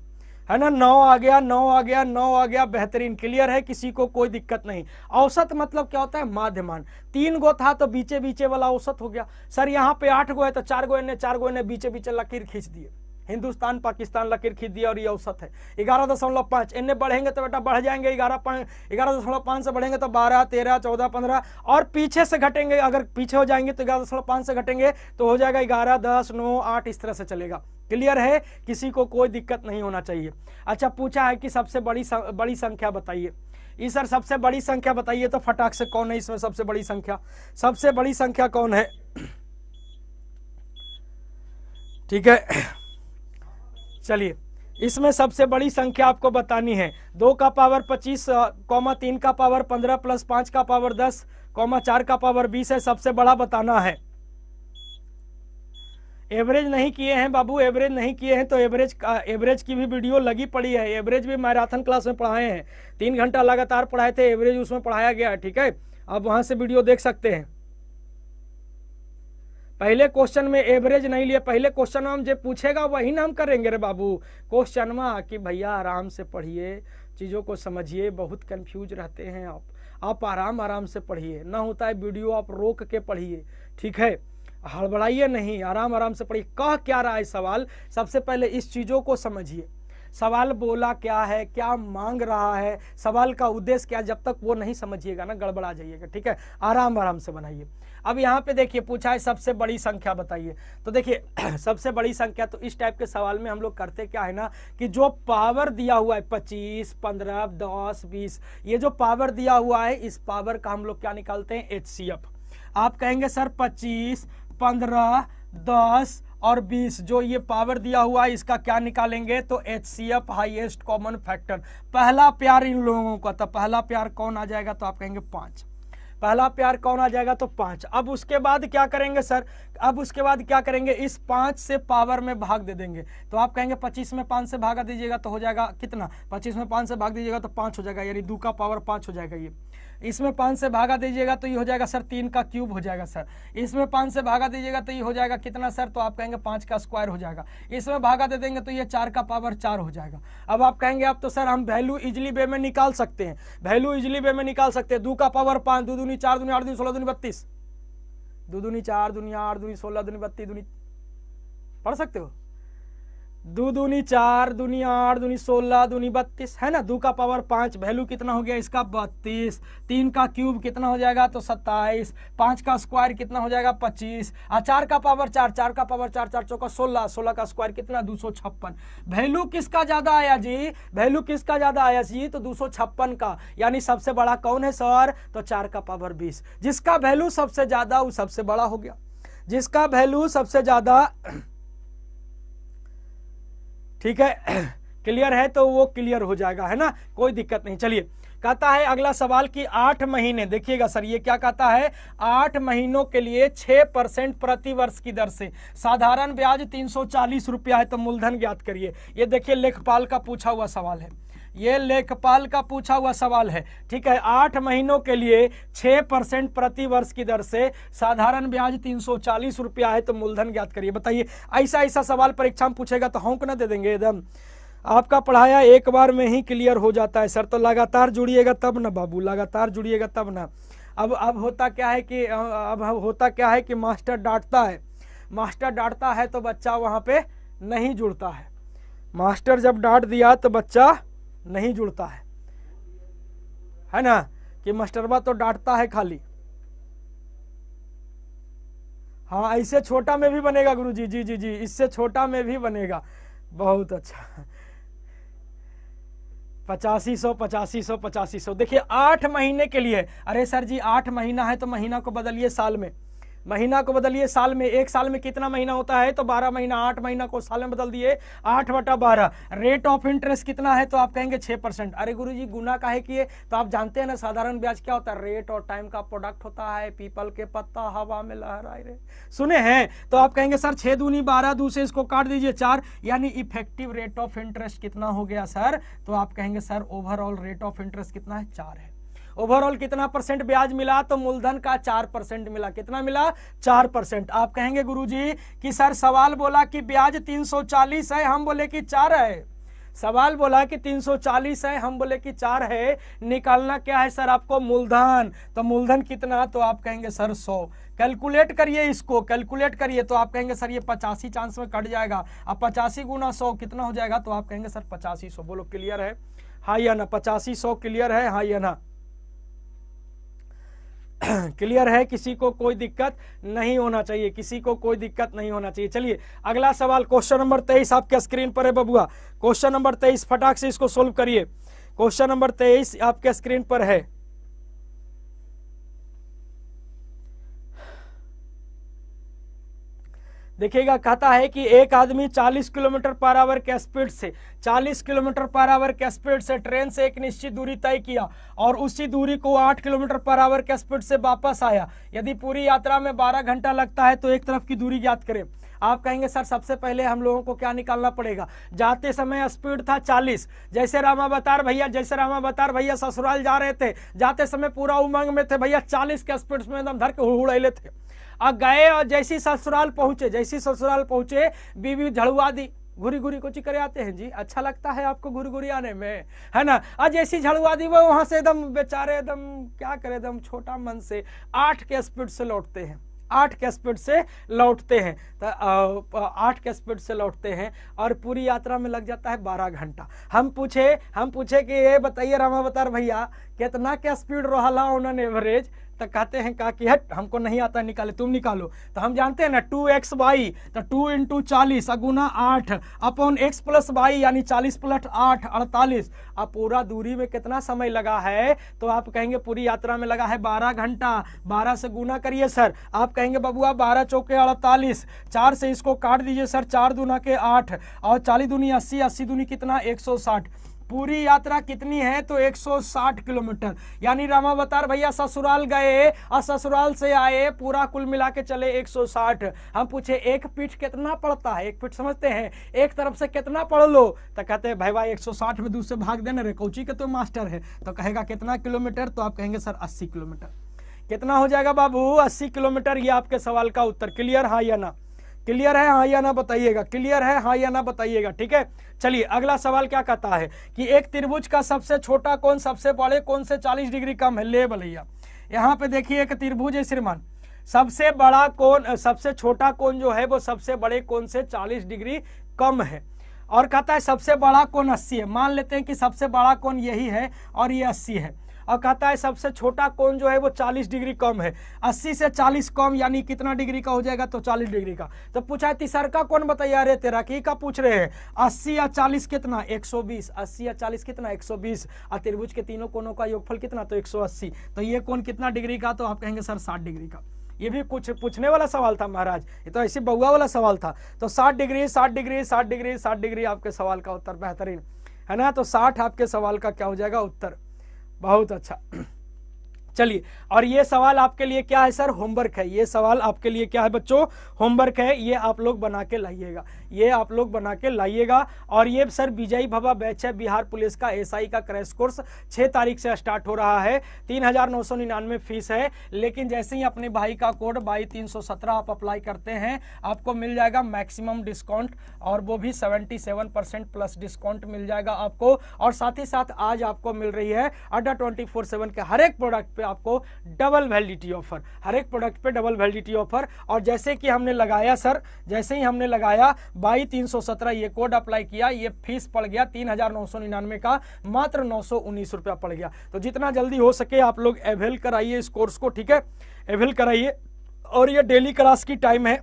[SPEAKER 1] है ना, 9 आ गया, 9 आ गया, 9 आ गया, बेहतरीन, क्लियर है, किसी को कोई दिक्कत नहीं। औसत मतलब क्या होता है, माध्यमान। 3 गो था तो बीचे बीचे वाला औसत हो गया। सर यहाँ पे 8 गो है तो 4 गो ने 4 गो ने बीचे बीचे लकीर खींच दिए, हिंदुस्तान पाकिस्तान लकीर खींच दिया और ये औसत है 11.5। इनने बढ़ेंगे तो बेटा बढ़ जाएंगे, 11.5 से बढ़ेंगे तो 12, 13, 14, 15, और पीछे से घटेंगे, अगर पीछे हो जाएंगे तो 11.5 से घटेंगे तो हो जाएगा 11, 10, 9, 8, इस तरह से चलेगा। क्लियर है, किसी को कोई दिक्कत नहीं होना चाहिए। अच्छा, पूछा है कि सबसे बड़ी संख्या बताइए। ये सर सबसे बड़ी संख्या बताइए, तो फटाक से कौन है इसमें सबसे बड़ी संख्या, सबसे बड़ी संख्या कौन है, ठीक है। चलिए, इसमें सबसे बड़ी संख्या आपको बतानी है, 2 का पावर 25, 3 का पावर 15 प्लस 5 का पावर 10, 4 का पावर 20 है, सबसे बड़ा बताना है। एवरेज नहीं किए हैं बाबू, एवरेज नहीं किए हैं तो एवरेज की भी वीडियो लगी पड़ी है, एवरेज भी मैराथन क्लास में पढ़ाए हैं, 3 घंटा लगातार पढ़ाए थे, एवरेज उसमें पढ़ाया गया है, ठीक है, आप वहां से वीडियो देख सकते हैं। पहले क्वेश्चन में एवरेज नहीं लिए, पहले क्वेश्चन में हम जो पूछेगा वही ना हम करेंगे रे बाबू। क्वेश्चन में कि भैया आराम से पढ़िए, चीज़ों को समझिए, बहुत कंफ्यूज रहते हैं आप आराम से पढ़िए, ना होता है वीडियो आप रोक के पढ़िए, ठीक है, हड़बड़ाइए नहीं, आराम से पढ़िए। कह क्या रहा है सवाल, सबसे पहले इस चीज़ों को समझिए, सवाल बोला क्या है, क्या मांग रहा है, सवाल का उद्देश्य क्या, जब तक वो नहीं समझिएगा ना गड़बड़ा जाइएगा, ठीक है, आराम से बनाइए। अब यहाँ पे देखिए पूछा है सबसे बड़ी संख्या बताइए, तो देखिए सबसे बड़ी संख्या, तो इस टाइप के सवाल में हम लोग करते क्या है ना कि जो पावर दिया हुआ है 25, 15, 10, 20, ये जो पावर दिया हुआ है इस पावर का हम लोग क्या निकालते हैं, HCF। आप कहेंगे सर 25, 15, 10 और 20 जो ये पावर दिया हुआ है इसका क्या निकालेंगे, तो HCF हाईएस्ट कॉमन फैक्टर। पहला प्यार इन लोगों का, तो पहला प्यार कौन आ जाएगा, तो आप कहेंगे 5, पहला प्यार कौन आ जाएगा, तो 5। अब उसके बाद क्या करेंगे सर, अब उसके बाद क्या करेंगे, इस 5 से पावर में भाग दे देंगे, तो आप कहेंगे 25 में 5 से भागा दीजिएगा तो हो जाएगा कितना, 25 में 5 से भाग दीजिएगा तो 5 हो जाएगा, यानी 2 का पावर 5 हो जाएगा। ये इसमें 5 से भागा दीजिएगा तो ये हो जाएगा सर 3 का क्यूब हो जाएगा सर, इसमें 5 से भागा दीजिएगा तो ये हो जाएगा कितना सर, तो आप कहेंगे 5 का स्क्वायर हो जाएगा, इसमें भागा दे देंगे तो ये 4 का पावर 4 हो जाएगा। अब आप कहेंगे अब तो सर हम वैल्यू इजिली वे में निकाल सकते हैं, वैल्यू इजिली वे में निकाल सकते हैं, 2 का पावर 5, 2 दूनी 4, दूनी 8, दूनी 16, दूनी 32, 2 दूनी 4, दूनी 8, दूनी 16, दूनी 32, दूनी पढ़ सकते हो, 2 दूनी 4, दूनी 8, दूनी 16, दूनी 32, है ना, 2 का पावर 5, वैल्यू कितना हो गया इसका 32, 3 का क्यूब कितना हो जाएगा तो 27, 5 का स्क्वायर कितना हो जाएगा 25, और 4 का पावर 4, 4 का पावर 4, 4 चौका 16, 16 का स्क्वायर कितना 256। वैल्यू किसका ज्यादा आया जी, वैल्यू किसका ज्यादा आया जी, तो 256 का, यानी सबसे बड़ा कौन है सर, तो 4 का पावर 20, जिसका वैल्यू सबसे ज्यादा वो सबसे बड़ा हो गया, जिसका वैल्यू सबसे ज्यादा, ठीक है, क्लियर है, तो वो क्लियर हो जाएगा, है ना, कोई दिक्कत नहीं। चलिए, कहता है अगला सवाल कि 8 महीने, देखिएगा सर ये क्या कहता है, 8 महीनों के लिए 6% प्रति वर्ष की दर से साधारण ब्याज 340 रुपया है, तो मूलधन ज्ञात करिए। ये देखिए लेखपाल का पूछा हुआ सवाल है, ये लेखपाल का पूछा हुआ सवाल है, ठीक है, 8 महीनों के लिए 6% प्रति वर्ष की दर से साधारण ब्याज 340 रुपया है, तो मूलधन ज्ञात करिए। बताइए, ऐसा सवाल परीक्षा में पूछेगा तो हम ना दे देंगे एकदम, आपका पढ़ाया एक बार में ही क्लियर हो जाता है सर, तो लगातार जुड़िएगा तब ना बाबू, लगातार जुड़िएगा तब ना। अब होता क्या है कि मास्टर डांटता है तो बच्चा वहाँ पे नहीं जुड़ता है, मास्टर जब डांट दिया तो बच्चा नहीं जुड़ता है ना, कि मास्टरबा तो डांटता है खाली। हाँ, ऐसे छोटा में भी बनेगा गुरुजी, जी, इससे छोटा में भी बनेगा, बहुत अच्छा, 8500। देखिए 8 महीने के लिए, अरे सर जी 8 महीना है तो महीना को बदलिए साल में, महीना को बदलिए साल में। एक साल में कितना महीना होता है? तो 12 महीना। 8 महीना को साल में बदल दिए, 8/12। रेट ऑफ इंटरेस्ट कितना है? तो आप कहेंगे 6%। अरे गुरुजी गुना काहे किए? तो आप जानते हैं ना साधारण ब्याज क्या होता है? रेट और टाइम का प्रोडक्ट होता है। पीपल के पत्ता हवा में लहराए रे, सुने हैं? तो आप कहेंगे सर 6 दूनी 12, दूसरे इसको काट दीजिए 4, यानी इफेक्टिव रेट ऑफ इंटरेस्ट कितना हो गया सर? तो आप कहेंगे sir overall rate of interest कितना है? 4 है। ओवरऑल कितना परसेंट ब्याज मिला? तो मूलधन का 4% मिला। कितना मिला? 4%। आप कहेंगे गुरुजी कि सर सवाल बोला कि ब्याज 340 है, हम बोले कि 4 है। सवाल बोला कि 340 है, हम बोले कि 4 है। निकालना क्या है सर आपको? मूलधन। तो मूलधन कितना? तो आप कहेंगे सर 100। कैलकुलेट करिए, इसको कैलकुलेट करिए। तो आप कहेंगे सर ये 85 चांस में कट जाएगा। अब 85 गुना 100 कितना हो जाएगा? तो आप कहेंगे सर 8500। बोलो क्लियर है? हाँ या ना? 8500 क्लियर है? हाँ या ना? क्लियर है? किसी को कोई दिक्कत नहीं होना चाहिए, किसी को कोई दिक्कत नहीं होना चाहिए। चलिए अगला सवाल क्वेश्चन नंबर 23 आपके स्क्रीन पर है बबुआ। क्वेश्चन नंबर 23 फटाक से इसको सोल्व करिए। क्वेश्चन नंबर 23 आपके स्क्रीन पर है। देखिएगा, कहता है कि एक आदमी 40 किलोमीटर पर आवर के स्पीड से 40 किलोमीटर पर आवर के स्पीड से ट्रेन से एक निश्चित दूरी तय किया और उसी दूरी को 8 किलोमीटर पर आवर के स्पीड से वापस आया। यदि पूरी यात्रा में 12 घंटा लगता है तो एक तरफ की दूरी ज्ञात करें। आप कहेंगे सर सबसे पहले हम लोगों को क्या निकालना पड़ेगा? जाते समय स्पीड था 40, जैसे रामावतार भैया ससुराल जा रहे थे, जाते समय पूरा उमंग में थे भैया, 40 के स्पीड में एकदम धर के हुड़हुड़ैले थे। अब गए और जैसी ससुराल पहुंचे बीवी झड़ुआ दी। घुरी घुरी कुछ करे आते हैं जी? अच्छा लगता है आपको घुरी घुरी आने में, है ना? आज जैसी झड़ुआ दी वो वहां से एकदम बेचारे एकदम क्या करे, एकदम छोटा मन से 8 के स्पीड से लौटते हैं। 8 के स्पीड से लौटते हैं तो 8 के स्पीड से लौटते हैं और पूरी यात्रा में लग जाता है 12 घंटा। हम पूछे कि ये बताइए रामावतार भैया कितना क्या स्पीड रहा उन्होंने एवरेज? तो कहते हैं का कि हट हमको नहीं आता निकाले, तुम निकालो। तो हम जानते हैं ना 2xy, तो 2 × 40 गुना 8 अपॉन x + y यानी 40 + 8 48। अब पूरा दूरी में कितना समय लगा है? तो आप कहेंगे पूरी यात्रा में लगा है 12 घंटा। 12 से गुना करिए सर। आप कहेंगे बबुआ 12 चौके 48, 4 से इसको काट दीजिए सर, 4 दूना के 8 और 40 दूनी 80, 80 दूनी कितना? 160। पूरी यात्रा कितनी है? तो 160 किलोमीटर। यानी रामावतार भैया ससुराल गए और ससुराल से आए, पूरा कुल मिला के चले 160। हम पूछे एक पीठ कितना पड़ता है? एक पीठ समझते हैं, एक तरफ से कितना पढ़ लो? तो कहते हैं भाई 160 में 2 से भाग देना रे, कोची के तो मास्टर है। तो कहेगा कितना किलोमीटर? तो आप कहेंगे सर 80 किलोमीटर। कितना हो जाएगा बाबू? 80 किलोमीटर। ये आपके सवाल का उत्तर। क्लियर हाँ या ना? क्लियर है हाँ या ना बताइएगा? क्लियर है हाँ या ना बताइएगा? ठीक है, चलिए अगला सवाल क्या कहता है कि एक त्रिभुज का सबसे छोटा कोण सबसे बड़े कोण से 40 डिग्री कम है। ले भैया यहाँ पे देखिए एक त्रिभुज है श्रीमान, सबसे बड़ा कोण सबसे छोटा कोण जो है वो सबसे बड़े कोण से 40 डिग्री कम है और कहता है सबसे बड़ा कोण 80 है। मान लेते हैं कि सबसे बड़ा कोण यही है और ये 80 है और कहता है सबसे छोटा कोण जो है वो 40 डिग्री कम है। 80 से 40 कम यानी कितना डिग्री का हो जाएगा? तो 40 डिग्री का। तो पूछा है तीसरा कौन बताइए? अरे तेरा की का पूछ रहे हैं। 80 या 40 कितना? 120। 80 या 40 कितना? 120। और त्रिभुज के तीनों कोणों का योगफल कितना? तो 180। तो ये कोण कितना डिग्री का? तो आप कहेंगे सर 60 डिग्री का। ये भी कुछ पूछने वाला सवाल था महाराज, ये तो ऐसी बउआ वाला सवाल था। तो 60 डिग्री 60 डिग्री 60 डिग्री 60 डिग्री आपके सवाल का उत्तर। बेहतरीन है ना? तो 60 आपके सवाल का क्या हो जाएगा? उत्तर। बहुत अच्छा। चलिए, और ये सवाल आपके लिए क्या है सर? होमवर्क है। ये सवाल आपके लिए क्या है बच्चों? होमवर्क है। ये आप लोग बना के लाइएगा, ये आप लोग बना के लाइएगा। और ये सर विजयी भवा बैच है, बिहार पुलिस का एसआई का क्रैश कोर्स 6 तारीख से स्टार्ट हो रहा है। 3999 फीस है, लेकिन जैसे ही अपने भाई का कोड 22317 आप अप्लाई करते हैं आपको मिल जाएगा मैक्सिमम डिस्काउंट, और वो भी 77% प्लस डिस्काउंट मिल जाएगा आपको। और साथ ही साथ आज आपको मिल रही है अड्डा 24/7 के हर एक प्रोडक्ट पे आपको डबल वैलिडिटी ऑफर, हर एक प्रोडक्ट पे डबल वैलिडिटी ऑफर। और जैसे कि हमने लगाया सर, जैसे ही हमने लगाया 22317 ये कोड अप्लाई किया, ये फीस पड़ गया 3999 का, मात्र 919 रुपया पड़ गया। तो जितना जल्दी हो सके आप लोग अवेल कराइए इस कोर्स को, ठीक है? अवेल कराइए। और ये डेली क्लास की टाइम है,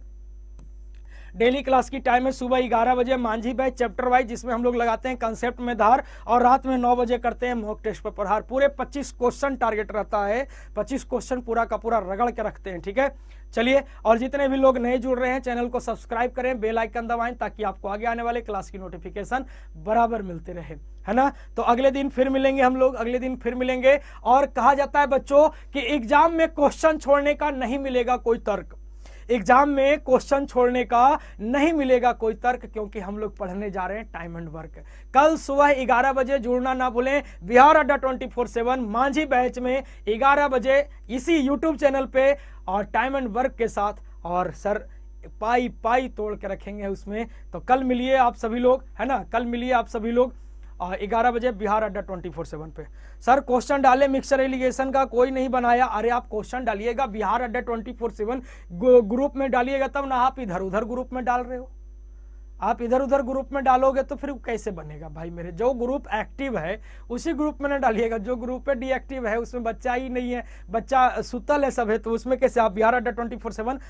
[SPEAKER 1] डेली क्लास की टाइम है सुबह 11 बजे, मांझी बैच चैप्टर वाइज, जिसमें हम लोग लगाते हैं कंसेप्ट में धार, और रात में 9 बजे करते हैं मॉक टेस्ट पे प्रहार। पूरे 25 क्वेश्चन टारगेट रहता है, 25 क्वेश्चन पूरा का पूरा रगड़ के रखते हैं, ठीक है। चलिए, और जितने भी लोग नए जुड़ रहे हैं चैनल को सब्सक्राइब करें, बेल आइकन दबाएं, ताकि आपको आगे आने वाले क्लास की नोटिफिकेशन बराबर मिलते रहे, है ना। तो अगले दिन फिर मिलेंगे हम लोग, अगले दिन फिर मिलेंगे। और कहा जाता है बच्चों कि एग्जाम में क्वेश्चन छोड़ने का नहीं मिलेगा कोई तर्क, एग्जाम में क्वेश्चन छोड़ने का नहीं मिलेगा कोई तर्क, क्योंकि हम लोग पढ़ने जा रहे हैं टाइम एंड वर्क। कल सुबह 11 बजे जुड़ना ना भूलें, बिहार अड्डा 24/7 मांझी बैच में 11 बजे इसी यूट्यूब चैनल पे, और टाइम एंड वर्क के साथ, और सर पाई पाई तोड़ के रखेंगे उसमें। तो कल मिलिए आप सभी लोग, है ना, कल मिलिए आप सभी लोग 11 बजे बिहार अड्डा 24/7 पे। सर क्वेश्चन डाले मिक्सर एलिगेशन का, कोई नहीं बनाया। अरे आप क्वेश्चन डालिएगा बिहार अड्डा 24/7 ग्रुप में डालिएगा, तब ना आप इधर उधर ग्रुप में डाल रहे हो। आप इधर उधर ग्रुप में डालोगे तो फिर कैसे बनेगा भाई मेरे। जो ग्रुप एक्टिव है उसी ग्रुप में ना डालिएगा, जो ग्रुप पे डीएक्टिव है उसमें बच्चा ही नहीं है, बच्चा सुतल है सब है, तो उसमें कैसे आप बिहार अड्डा 24/7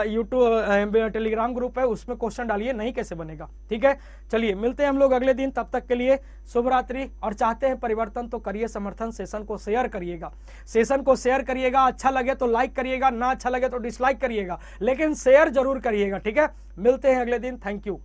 [SPEAKER 1] यूट्यूब टेलीग्राम ग्रुप है उसमें क्वेश्चन डालिए, नहीं कैसे बनेगा, ठीक है। चलिए मिलते हैं हम लोग अगले दिन, तब तक के लिए शुभ रात्रि। और चाहते हैं परिवर्तन तो करिए समर्थन, सेशन को शेयर करिएगा, सेशन को शेयर करिएगा। अच्छा लगे तो लाइक करिएगा, ना अच्छा लगे तो डिसलाइक करिएगा, लेकिन शेयर जरूर करिएगा, ठीक है। मिलते हैं अगले दिन, थैंक यू।